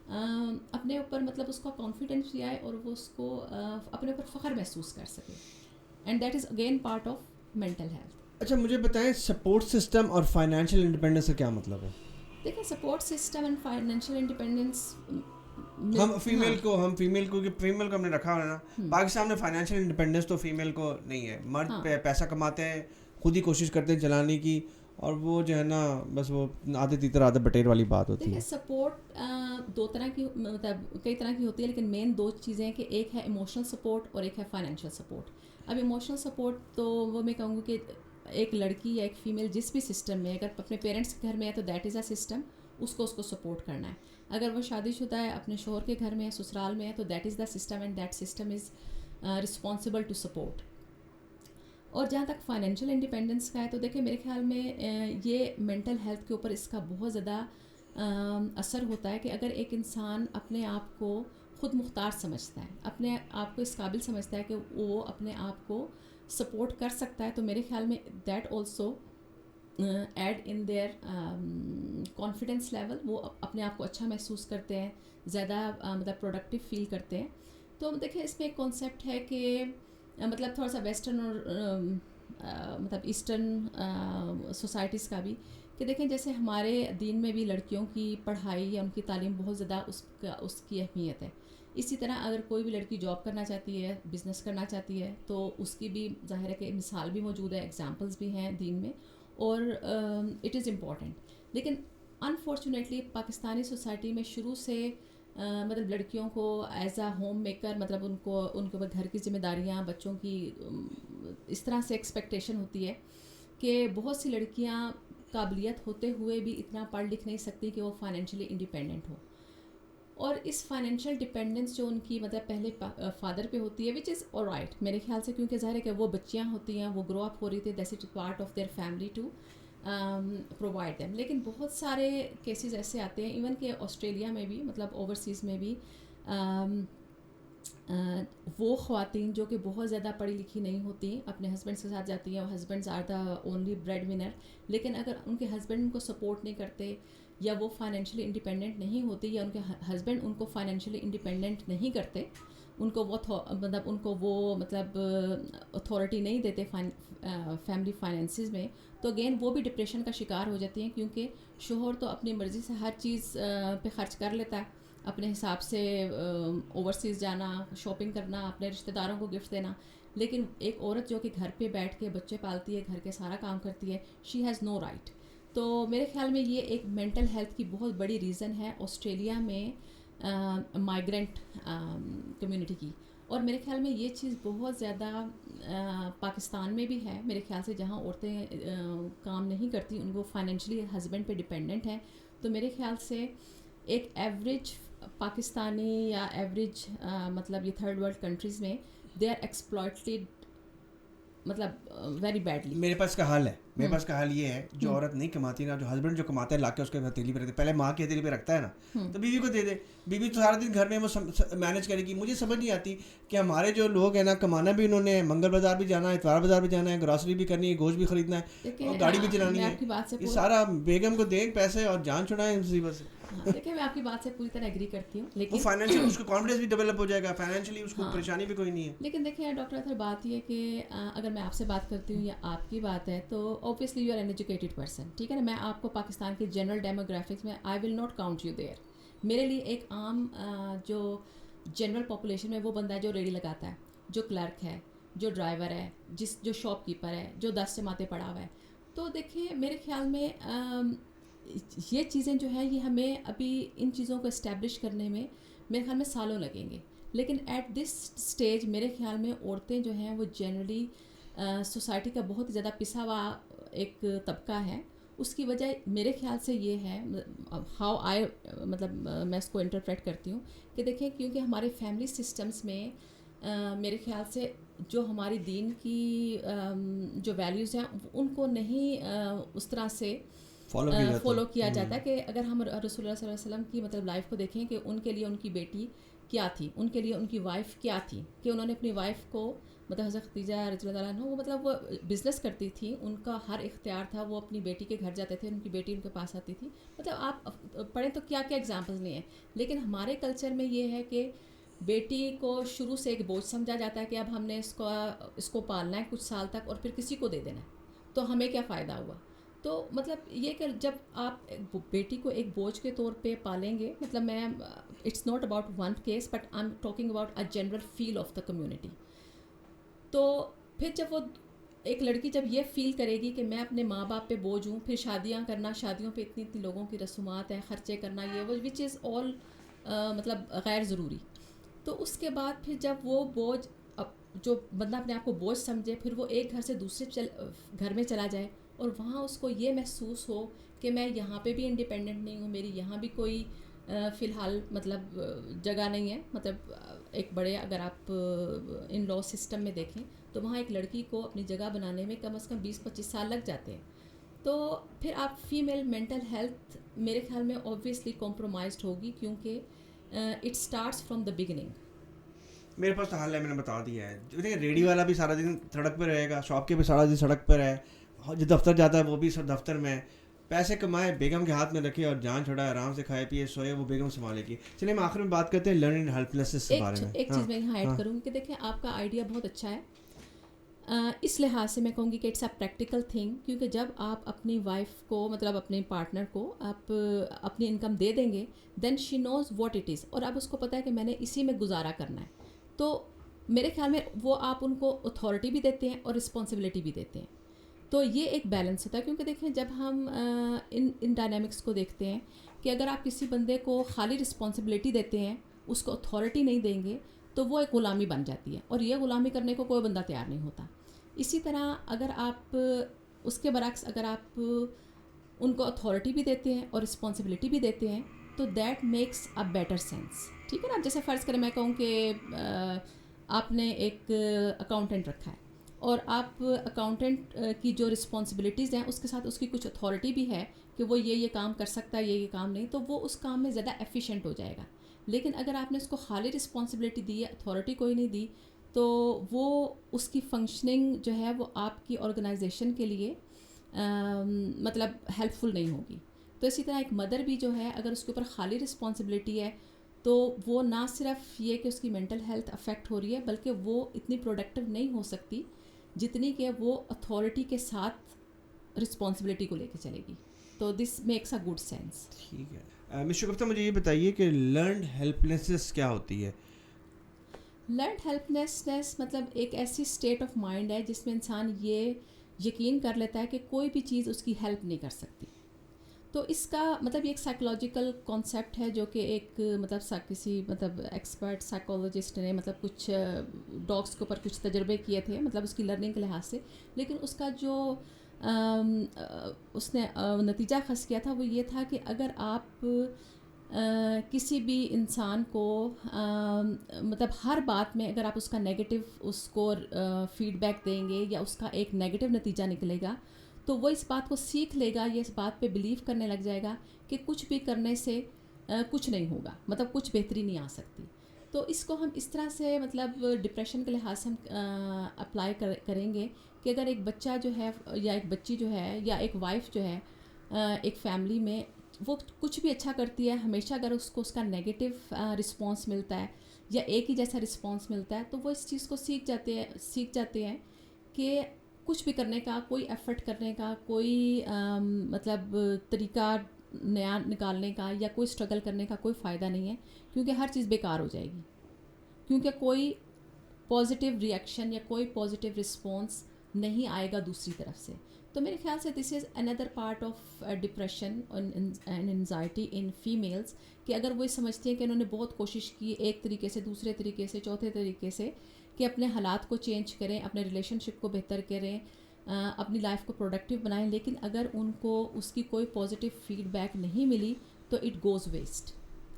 اپنے اوپر مطلب اس کا کانفیڈینس بھی آئے اور وہ اس کو اپنے اوپر فخر محسوس کر سکے, and that is again part of mental health. اچھا مجھے بتائیں سپورٹ سسٹم اور فائنینشیل انڈیپینڈنس کا کیا مطلب ہے؟ دیکھیں support system and financial independence, ہم فیمیل کو ہم نے رکھا ہوا ہے نا, پاکستان میں فائنینشیل انڈیپینڈنس تو فیمیل کو نہیں ہے, مرد پیسہ کماتے ہیں, خود ہی کوشش کرتے ہیں چلانے کی, اور وہ جو ہے نا بس وہ آدھے تیتر آدھے بٹیر والی بات ہوتی ہے. سپورٹ دو طرح کی مطلب کئی طرح کی ہوتی ہے, لیکن مین دو چیزیں ہیں کہ ایک ہے ایموشنل سپورٹ اور ایک ہے فائنینشیل سپورٹ. اب ایموشنل سپورٹ تو وہ میں کہوں گی کہ ایک لڑکی یا ایک فیمیل جس بھی سسٹم میں اگر اپنے پیرنٹس کے گھر میں ہے تو دیٹ از اے سسٹم, اس کو سپورٹ کرنا ہے. اگر وہ شادی شدہ ہے, اپنے شوہر کے گھر میں ہے, سسرال میں ہے, تو that is the system and that system is responsible to support. اور جہاں تک فائنینشیل انڈیپینڈنس کا ہے تو دیکھیں میرے خیال میں یہ مینٹل ہیلتھ کے اوپر اس کا بہت زیادہ اثر ہوتا ہے کہ اگر ایک انسان اپنے آپ کو خود مختار سمجھتا ہے, اپنے آپ کو اس قابل سمجھتا ہے کہ وہ اپنے آپ کو سپورٹ کر سکتا ہے, تو میرے خیال میں that also add in their confidence level, وہ اپنے آپ کو اچھا محسوس کرتے ہیں, زیادہ مطلب پروڈکٹیو فیل کرتے ہیں. تو دیکھیں اس میں ایک کانسیپٹ ہے کہ مطلب تھوڑا سا ویسٹرن اور مطلب ایسٹرن سوسائٹیز کا بھی, کہ دیکھیں جیسے ہمارے دین میں بھی لڑکیوں کی پڑھائی یا ان کی تعلیم بہت زیادہ اس کی اہمیت ہے. اسی طرح اگر کوئی بھی لڑکی جاب کرنا چاہتی ہے, بزنس کرنا چاہتی ہے, تو اس کی بھی ظاہر ہے کہ مثال بھی موجود ہے, ایگزامپلس بھی ہیں دین میں, اور اٹ از امپورٹنٹ. لیکن انفارچونیٹلی پاکستانی سوسائٹی میں شروع سے مطلب لڑکیوں کو ایز اے ہوم میکر, مطلب ان کو گھر کی ذمہ داریاں, بچوں کی اس طرح سے ایکسپیکٹیشن ہوتی ہے کہ بہت سی لڑکیاں قابلیت ہوتے ہوئے بھی اتنا پڑھ لکھ نہیں سکتی کہ وہ فائنینشیلی انڈیپینڈنٹ ہو. اور اس فائنینشیل ڈپینڈنس جو ان کی مطلب پہلے فادر پہ ہوتی ہے, وچ از آل رائٹ میرے خیال سے, کیونکہ ظاہر ہے کہ وہ بچیاں ہوتی ہیں, وہ گرو اپ ہو رہی تھی, that's it part of their family to provide them. لیکن بہت سارے کیسز ایسے آتے ہیں, ایون کہ آسٹریلیا میں بھی مطلب اوورسیز میں بھی وہ خواتین جو کہ بہت زیادہ پڑھی لکھی نہیں ہوتی, اپنے ہسبینڈس کے ساتھ جاتی ہیں, اور husbands are the only bread winner, لیکن اگر ان کے ہسبینڈ ان کو سپورٹ نہیں کرتے, یا وہ فائنینشیلی انڈیپینڈنٹ نہیں ہوتی, یا ان کے ہسبینڈ ان کو فائنینشیلی انڈیپینڈنٹ نہیں کرتے, ان کو وہ مطلب اتھارٹی نہیں دیتے فیملی فائنینسز میں, تو اگین وہ بھی ڈپریشن کا شکار ہو جاتی ہیں, کیونکہ شوہر تو اپنی مرضی سے ہر چیز پہ خرچ کر لیتا ہے, اپنے حساب سے اوورسیز جانا, شاپنگ کرنا, اپنے رشتہ داروں کو گفٹ دینا, لیکن ایک عورت جو کہ گھر پہ بیٹھ کے بچے پالتی ہے, گھر کے سارا کام کرتی ہے, شی ہیز نو رائٹ. تو میرے خیال میں یہ ایک مینٹل ہیلتھ کی بہت بڑی ریزن ہے آسٹریلیا میں مائیگرینٹ کمیونٹی کی. اور میرے خیال میں یہ چیز بہت زیادہ پاکستان میں بھی ہے میرے خیال سے, جہاں عورتیں کام نہیں کرتی, ان کو فائنینشلی ہسبینڈ پہ ڈپینڈنٹ ہیں. تو میرے خیال سے ایک ایوریج پاکستانی یا ایوریج مطلب یہ تھرڈ ورلڈ کنٹریز میں دے آر ایکسپلائٹڈ مطلب ویری بیڈلی. میرے پاس کا حل ہے, میرے پاس کا حل یہ ہے, جو عورت نہیں کماتی نا, جو ہسبینڈ جو کماتا ہے لا کے اس کے ہتھیلی پہ رکھتے, پہلے ماں کی ہتھیلی پہ رکھتا ہے نا, تو بیوی کو دے دے, بیوی تو سارا دن گھر میں وہ مینیج کرے گی. مجھے سمجھ نہیں آتی کہ ہمارے جو لوگ ہیں نا, کمانا بھی انہوں نے, منگل بازار بھی جانا ہے, اتوار بازار بھی جانا ہے, گراسری بھی کرنی ہے, گوشت بھی خریدنا ہے, اور گاڑی بھی چلانی ہے, یہ سارا بیگم کو دیں پیسے اور جان چھڑائیں مصیبت سے. دیکھیں میں آپ کی بات سے پوری طرح ایگری کرتی ہوں, لیکن فائنینشلی اس کو کانفیڈنس بھی ڈیولپ ہو جائے گا, فائنینشلی اس کو پریشانی بھی کوئی نہیں ہے. لیکن دیکھیں ڈاکٹر اطہر بات یہ کہ اگر میں آپ سے بات کرتی ہوں یا آپ کی بات ہے, تو obviously you are an educated person, ٹھیک ہے نا. میں آپ کو پاکستان کے جنرل ڈیموگرافکس میں I will not count you there. میرے لیے ایک عام جو جنرل پاپولیشن میں وہ بندہ ہے جو ریڑھی لگاتا ہے, جو کلرک ہے, جو ڈرائیور ہے, جو شاپ کیپر ہے, جو 10 جماعتیں پڑھا ہوا ہے. تو دیکھیں میرے خیال میں یہ چیزیں جو ہیں یہ ہمیں ابھی ان چیزوں کو اسٹیبلش کرنے میں میرے خیال میں سالوں لگیں گے. لیکن ایٹ دس اسٹیج میرے خیال میں عورتیں جو ہیں وہ جنرلی سوسائٹی کا بہت زیادہ پسا ہوا ایک طبقہ ہے, اس کی وجہ میرے خیال سے یہ ہے, ہاؤ آئی مطلب میں اس کو انٹرپریٹ کرتی ہوں کہ دیکھیں کیونکہ ہمارے فیملی سسٹمز میں میرے خیال سے جو ہماری دین کی جو ویلیوز ہیں ان کو نہیں اس طرح سے فالو کیا جاتا ہے. کہ اگر ہم رسول اللہ صلی اللہ علیہ وسلم کی مطلب لائف کو دیکھیں کہ ان کے لیے ان کی بیٹی کیا تھی, ان کے لیے ان کی وائف کیا تھی, کہ انہوں نے اپنی وائف کو مطلب حضرت خدیجہ رضی اللہ عنہ وہ مطلب وہ بزنس کرتی تھی, ان کا ہر اختیار تھا, وہ اپنی بیٹی کے گھر جاتے تھے, ان کی بیٹی ان کے پاس آتی تھی. مطلب آپ پڑھیں تو کیا کیا ایگزامپلز نہیں ہیں. لیکن ہمارے کلچر میں یہ ہے کہ بیٹی کو شروع سے ایک بوجھ سمجھا جاتا ہے کہ اب ہم نے اس کو پالنا ہے کچھ سال تک اور پھر کسی کو دے دینا ہے, تو ہمیں کیا فائدہ ہوا. تو مطلب یہ کہ جب آپ بیٹی کو ایک بوجھ کے طور پہ پالیں گے, مطلب میں it's not about one case but I am talking about a general feel of the community. تو پھر جب وہ ایک لڑکی جب یہ فیل کرے گی کہ میں اپنے ماں باپ پہ بوجھ ہوں, پھر شادیاں کرنا, شادیوں پہ اتنی لوگوں کی رسومات ہیں, خرچے کرنا, یہ وہ وچ از آل مطلب غیر ضروری. تو اس کے بعد پھر جب وہ بوجھ جو بندہ اپنے آپ کو بوجھ سمجھے, پھر وہ ایک گھر سے دوسرے گھر میں چلا جائے اور وہاں اس کو یہ محسوس ہو کہ میں یہاں پہ بھی انڈیپینڈنٹ نہیں ہوں, میری یہاں بھی کوئی فی الحال مطلب جگہ نہیں ہے. مطلب ایک بڑے اگر آپ ان لا سسٹم میں دیکھیں تو وہاں ایک لڑکی کو اپنی جگہ بنانے میں کم از کم 20-25 سال لگ جاتے ہیں. تو پھر آپ فیمیل مینٹل ہیلتھ میرے خیال میں اوبویسلی کمپرومائزڈ ہوگی, کیونکہ it starts from the beginning. میرے پاس تو حل ہے, میں نے بتا دیا ہے. دیکھیں ریڈیو والا بھی سارا دن سڑک پہ رہے گا, شاپ کے بھی سارا دن سڑک پہ رہے, جو دفتر جاتا ہے وہ بھی دفتر میں, پیسے کمائے بیگم کے ہاتھ میں رکھے اور جان چھڑائے, آرام سے کھائے پیے سوئے, وہ بیگم سنبھالے گی. چلیے ہم آخر میں بات کرتے ہیں لرننگ ہیلپلیسنس کے بارے میں. ایک چیز میں یہاں ایڈ کروں کہ دیکھیں آپ کا آئیڈیا بہت اچھا ہے, اس لحاظ سے میں کہوں گی کہ اٹس اے پریکٹیکل تھنگ, کیونکہ جب آپ اپنی وائف کو مطلب اپنے پارٹنر کو آپ اپنی انکم دے دیں گے دین شی نوز واٹ اٹ از, اور اب اس کو پتہ ہے کہ میں نے اسی میں گزارا کرنا ہے. تو میرے خیال میں وہ آپ ان کو اتھارٹی بھی دیتے ہیں اور رسپانسبلٹی بھی دیتے ہیں. تو یہ ایک بیلنس ہوتا ہے, کیونکہ دیکھیں جب ہم ان ڈائنامکس کو دیکھتے ہیں کہ اگر آپ کسی بندے کو خالی رسپانسبلٹی دیتے ہیں, اس کو اتھارٹی نہیں دیں گے, تو وہ ایک غلامی بن جاتی ہے, اور یہ غلامی کرنے کو کوئی بندہ تیار نہیں ہوتا. اسی طرح اگر آپ اس کے برعکس اگر آپ ان کو اتھارٹی بھی دیتے ہیں اور رسپانسبلٹی بھی دیتے ہیں, تو that makes a better sense. ٹھیک ہے نا. جیسے فرض کریں میں کہوں کہ آپ نے ایک اکاؤنٹنٹ رکھا ہے, اور آپ اکاؤنٹنٹ کی جو رسپانسبلٹیز ہیں اس کے ساتھ اس کی کچھ اتھارٹی بھی ہے کہ وہ یہ کام کر سکتا ہے, یہ کام نہیں, تو وہ اس کام میں زیادہ ایفیشینٹ ہو جائے گا. لیکن اگر آپ نے اس کو خالی رسپانسبلٹی دی ہے, اتھارٹی کوئی نہیں دی, تو وہ اس کی فنکشننگ جو ہے وہ آپ کی آرگنائزیشن کے لیے مطلب ہیلپ فل نہیں ہوگی. تو اسی طرح ایک مدر بھی جو ہے اگر اس کے اوپر خالی رسپانسبلٹی ہے, تو وہ نہ صرف یہ کہ اس کی مینٹل ہیلتھ افیکٹ ہو رہی ہے, بلکہ وہ اتنی پروڈکٹیو نہیں ہو سکتی جتنی کہ وہ اتھارٹی کے ساتھ رسپانسبلٹی کو لے کے چلے گی. تو this makes a good sense. ٹھیک ہے. مسٹر گپتا مجھے یہ بتائیے کہ لرنڈ ہیلپلیسنس کیا ہوتی ہے؟ لرنڈ ہیلپلیسنس مطلب ایک ایسی اسٹیٹ آف مائنڈ ہے جس میں انسان یہ یقین کر لیتا ہے کہ کوئی بھی چیز اس کی ہیلپ نہیں کر سکتی. تو اس کا مطلب یہ ایک سائیکولوجیکل کانسیپٹ ہے جو کہ ایک مطلب کسی مطلب ایکسپرٹ سائیکولوجسٹ نے مطلب کچھ ڈاگس کے اوپر کچھ تجربے کیے تھے مطلب اس کی لرننگ کے لحاظ سے. لیکن اس کا جو اس نے نتیجہ خاص کیا تھا وہ یہ تھا کہ اگر آپ کسی بھی انسان کو مطلب ہر بات میں اگر آپ اس کا نیگیٹو اس کو فیڈ بیک دیں گے یا اس کا ایک نیگیٹو نتیجہ نکلے گا, تو وہ اس بات کو سیکھ لے گا, یہ اس بات پہ بلیو کرنے لگ جائے گا کہ کچھ بھی کرنے سے کچھ نہیں ہوگا, مطلب کچھ بہتری نہیں آ سکتی. تو اس کو ہم اس طرح سے مطلب ڈپریشن کے لحاظ سے ہم اپلائی کریں گے کہ اگر ایک بچہ جو ہے یا ایک بچی جو ہے یا ایک وائف جو ہے ایک فیملی میں وہ کچھ بھی اچھا کرتی ہے, ہمیشہ اگر اس کو اس کا نیگیٹو رسپانس ملتا ہے یا ایک ہی جیسا رسپانس ملتا ہے, تو وہ اس چیز کو سیکھ جاتے ہیں کہ کچھ بھی کرنے کا, کوئی ایفرٹ کرنے کا, کوئی مطلب طریقہ نیا نکالنے کا یا کوئی اسٹرگل کرنے کا کوئی فائدہ نہیں ہے, کیونکہ ہر چیز بیکار ہو جائے گی, کیونکہ کوئی پازیٹیو ریئیکشن یا کوئی پازیٹیو رسپانس نہیں آئے گا دوسری طرف سے. تو میرے خیال سے this is another part of depression and anxiety in families, کہ اگر وہ سمجھتی ہیں کہ انہوں نے بہت کوشش کی ایک طریقے سے, دوسرے طریقے سے, چوتھے طریقے سے کہ اپنے حالات کو چینج کریں, اپنے ریلیشن شپ کو بہتر کریں, اپنی لائف کو پروڈکٹیو بنائیں، لیکن اگر ان کو اس کی کوئی پازیٹیو فیڈ بیک نہیں ملی تو it goes waste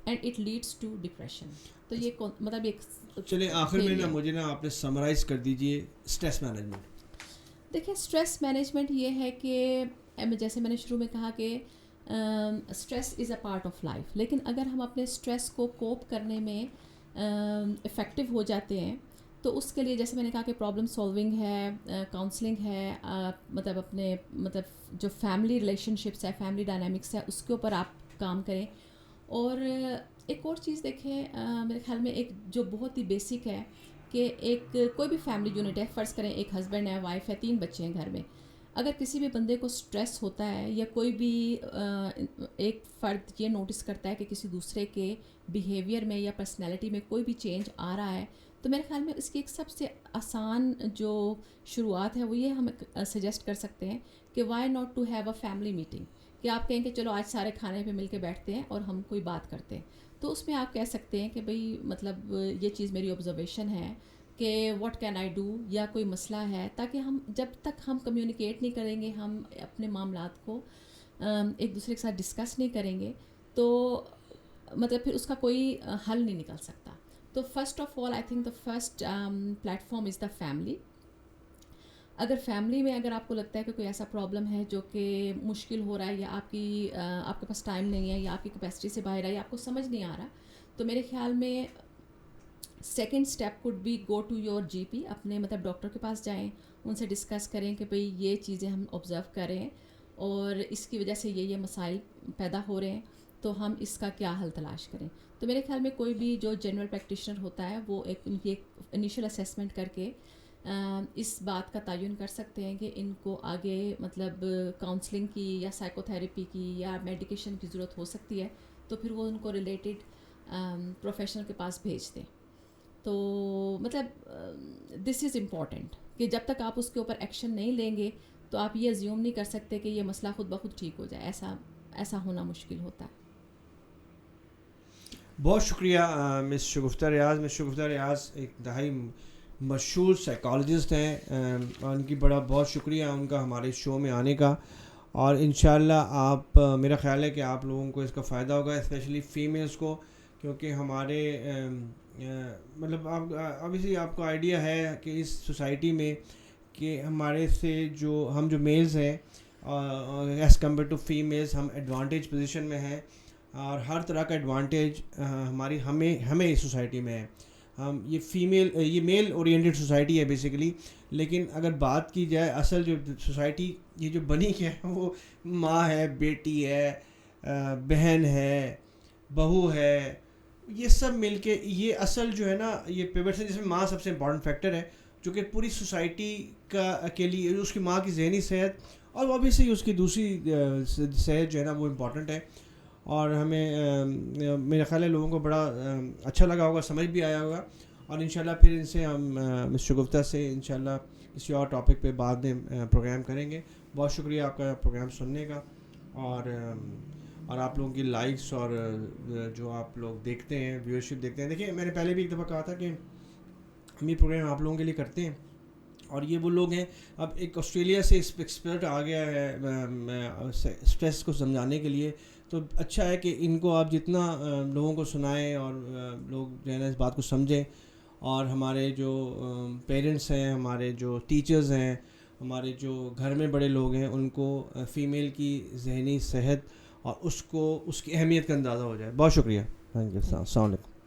and it leads to depression. تو یہ مطلب ایک چلیں آخر میں مجھے آپ نے سمرائز کر دیجئے اسٹریس مینجمنٹ. دیکھیں اسٹریس مینجمنٹ یہ ہے کہ جیسے میں نے شروع میں کہا کہ stress is a part of life, لیکن اگر ہم اپنے اسٹریس کو کوپ کرنے میں افیکٹو ہو جاتے ہیں تو اس کے لیے جیسے میں نے کہا کہ پرابلم سالونگ ہے، کاؤنسلنگ ہے، مطلب اپنے مطلب جو فیملی ریلیشن شپس ہے، فیملی ڈائنامکس ہے، اس کے اوپر آپ کام کریں. اور ایک اور چیز دیکھیں میرے خیال میں ایک جو بہت ہی بیسک ہے کہ ایک کوئی بھی فیملی یونٹ ہے، فرض کریں ایک ہسبینڈ ہے، وائف ہے، 3 بچے ہیں گھر میں، اگر کسی بھی بندے کو اسٹریس ہوتا ہے یا کوئی بھی ایک فرد یہ نوٹس کرتا ہے کہ کسی دوسرے کے بیہیویئر میں یا پرسنالٹی میں کوئی بھی چینج آ رہا ہے، تو میرے خیال میں اس کی ایک سب سے آسان جو شروعات ہے وہ یہ ہم سجیسٹ کر سکتے ہیں کہ why not to have a family meeting, کہ آپ کہیں کہ چلو آج سارے کھانے پہ مل کے بیٹھتے ہیں اور ہم کوئی بات کرتے ہیں. تو اس میں آپ کہہ سکتے ہیں کہ بھئی مطلب یہ چیز میری آبزرویشن ہے کہ واٹ کین آئی ڈو، یا کوئی مسئلہ ہے، تاکہ ہم جب تک ہم کمیونیکیٹ نہیں کریں گے، ہم اپنے معاملات کو ایک دوسرے کے ساتھ ڈسکس نہیں کریں گے تو مطلب پھر اس کا کوئی حل نہیں نکل سکتا. تو first of all I think the first plate form is the family. اگر فیملی میں اگر آپ کو لگتا ہے کہ کوئی ایسا پرابلم ہے جو کہ مشکل ہو رہا ہے، یا آپ کے پاس ٹائم نہیں ہے، یا آپ کی کیپیسٹی سے باہر ہے، یا آپ کو سمجھ نہیں آ رہا، تو میرے خیال میں second step could be go to your G P, اپنے مطلب ڈاکٹر کے پاس جائیں، ان سے ڈسکس کریں کہ بھئی یہ چیزیں ہم آبزرو کریں اور اس کی وجہ سے یہ مسائل پیدا ہو رہے ہیں، تو ہم اس کا کیا حل تلاش کریں. تو میرے خیال میں کوئی بھی جو جنرل پریکٹیشنر ہوتا ہے وہ ان کی ایک انیشیل اسیسمنٹ کر کے اس بات کا تعین کر سکتے ہیں کہ ان کو آگے مطلب کاؤنسلنگ کی یا سائیکو تھیراپی کی یا میڈیکیشن کی ضرورت ہو سکتی ہے، تو پھر وہ ان کو ریلیٹڈ پروفیشنل کے پاس بھیج دیں. تو مطلب دس از امپورٹنٹ کہ جب تک آپ اس کے اوپر ایکشن نہیں لیں گے تو آپ یہ ازیوم نہیں کر سکتے کہ یہ مسئلہ خود بخود ٹھیک ہو جائے، ایسا ہونا مشکل ہوتا ہے. بہت شکریہ مس شگفتہ ریاض. مس شگفتہ ریاض ایک انتہائی مشہور سائیکالوجسٹ ہیں، ان کی بہت شکریہ ان کا ہمارے شو میں آنے کا، اور انشاءاللہ آپ میرا خیال ہے کہ آپ لوگوں کو اس کا فائدہ ہوگا، اسپیشلی فیمیلز کو، کیونکہ ہمارے مطلب obviously آپ کو آئیڈیا ہے کہ اس سوسائٹی میں کہ ہمارے سے ہم جو میلز ہیں ایز کمپیئر ٹو فیمیلز ہم ایڈوانٹیج پوزیشن میں ہیں، اور ہر طرح کا ایڈوانٹیج ہمیں اس سوسائٹی میں ہے. یہ میل اورینٹڈ سوسائٹی ہے بیسیکلی، لیکن اگر بات کی جائے اصل جو سوسائٹی یہ جو بنی ہے وہ ماں ہے، بیٹی ہے، بہن ہے، بہو ہے، یہ سب مل کے یہ اصل جو ہے نا یہ پیوٹس ہے، جس میں ماں سب سے امپورٹنٹ فیکٹر ہے، جو کہ پوری سوسائٹی کے لیے اس کی ماں کی ذہنی صحت اور obviously اس کی دوسری صحت جو ہے نا وہ امپورٹنٹ ہے. اور ہمیں میرا خیال ہے لوگوں کو بڑا اچھا لگا ہوگا، سمجھ بھی آیا ہوگا، اور انشاءاللہ پھر ان سے ہم مس شگفتہ سے انشاءاللہ کسی اور ٹاپک پہ بعد میں پروگرام کریں گے. بہت شکریہ آپ کا پروگرام سننے کا، اور آپ لوگوں کی لائکس اور جو آپ لوگ دیکھتے ہیں، ویورشپ دیکھتے ہیں. دیکھیں میں نے پہلے بھی ایک دفعہ کہا تھا کہ ہم یہ پروگرام آپ لوگوں کے لیے کرتے ہیں، اور یہ وہ لوگ ہیں. اب ایک آسٹریلیا سے ایکسپرٹ آ گیا ہے اسٹریس کو سمجھانے کے لیے، تو اچھا ہے کہ ان کو آپ جتنا لوگوں کو سنائیں اور لوگ جو ہے نا اس بات کو سمجھیں. اور ہمارے جو پیرنٹس ہیں، ہمارے جو ٹیچرز ہیں، ہمارے جو گھر میں بڑے لوگ ہیں، ان کو فیمیل کی ذہنی صحت اور اس کی اہمیت کا اندازہ ہو جائے. بہت شکریہ. Thank you. السلام علیکم.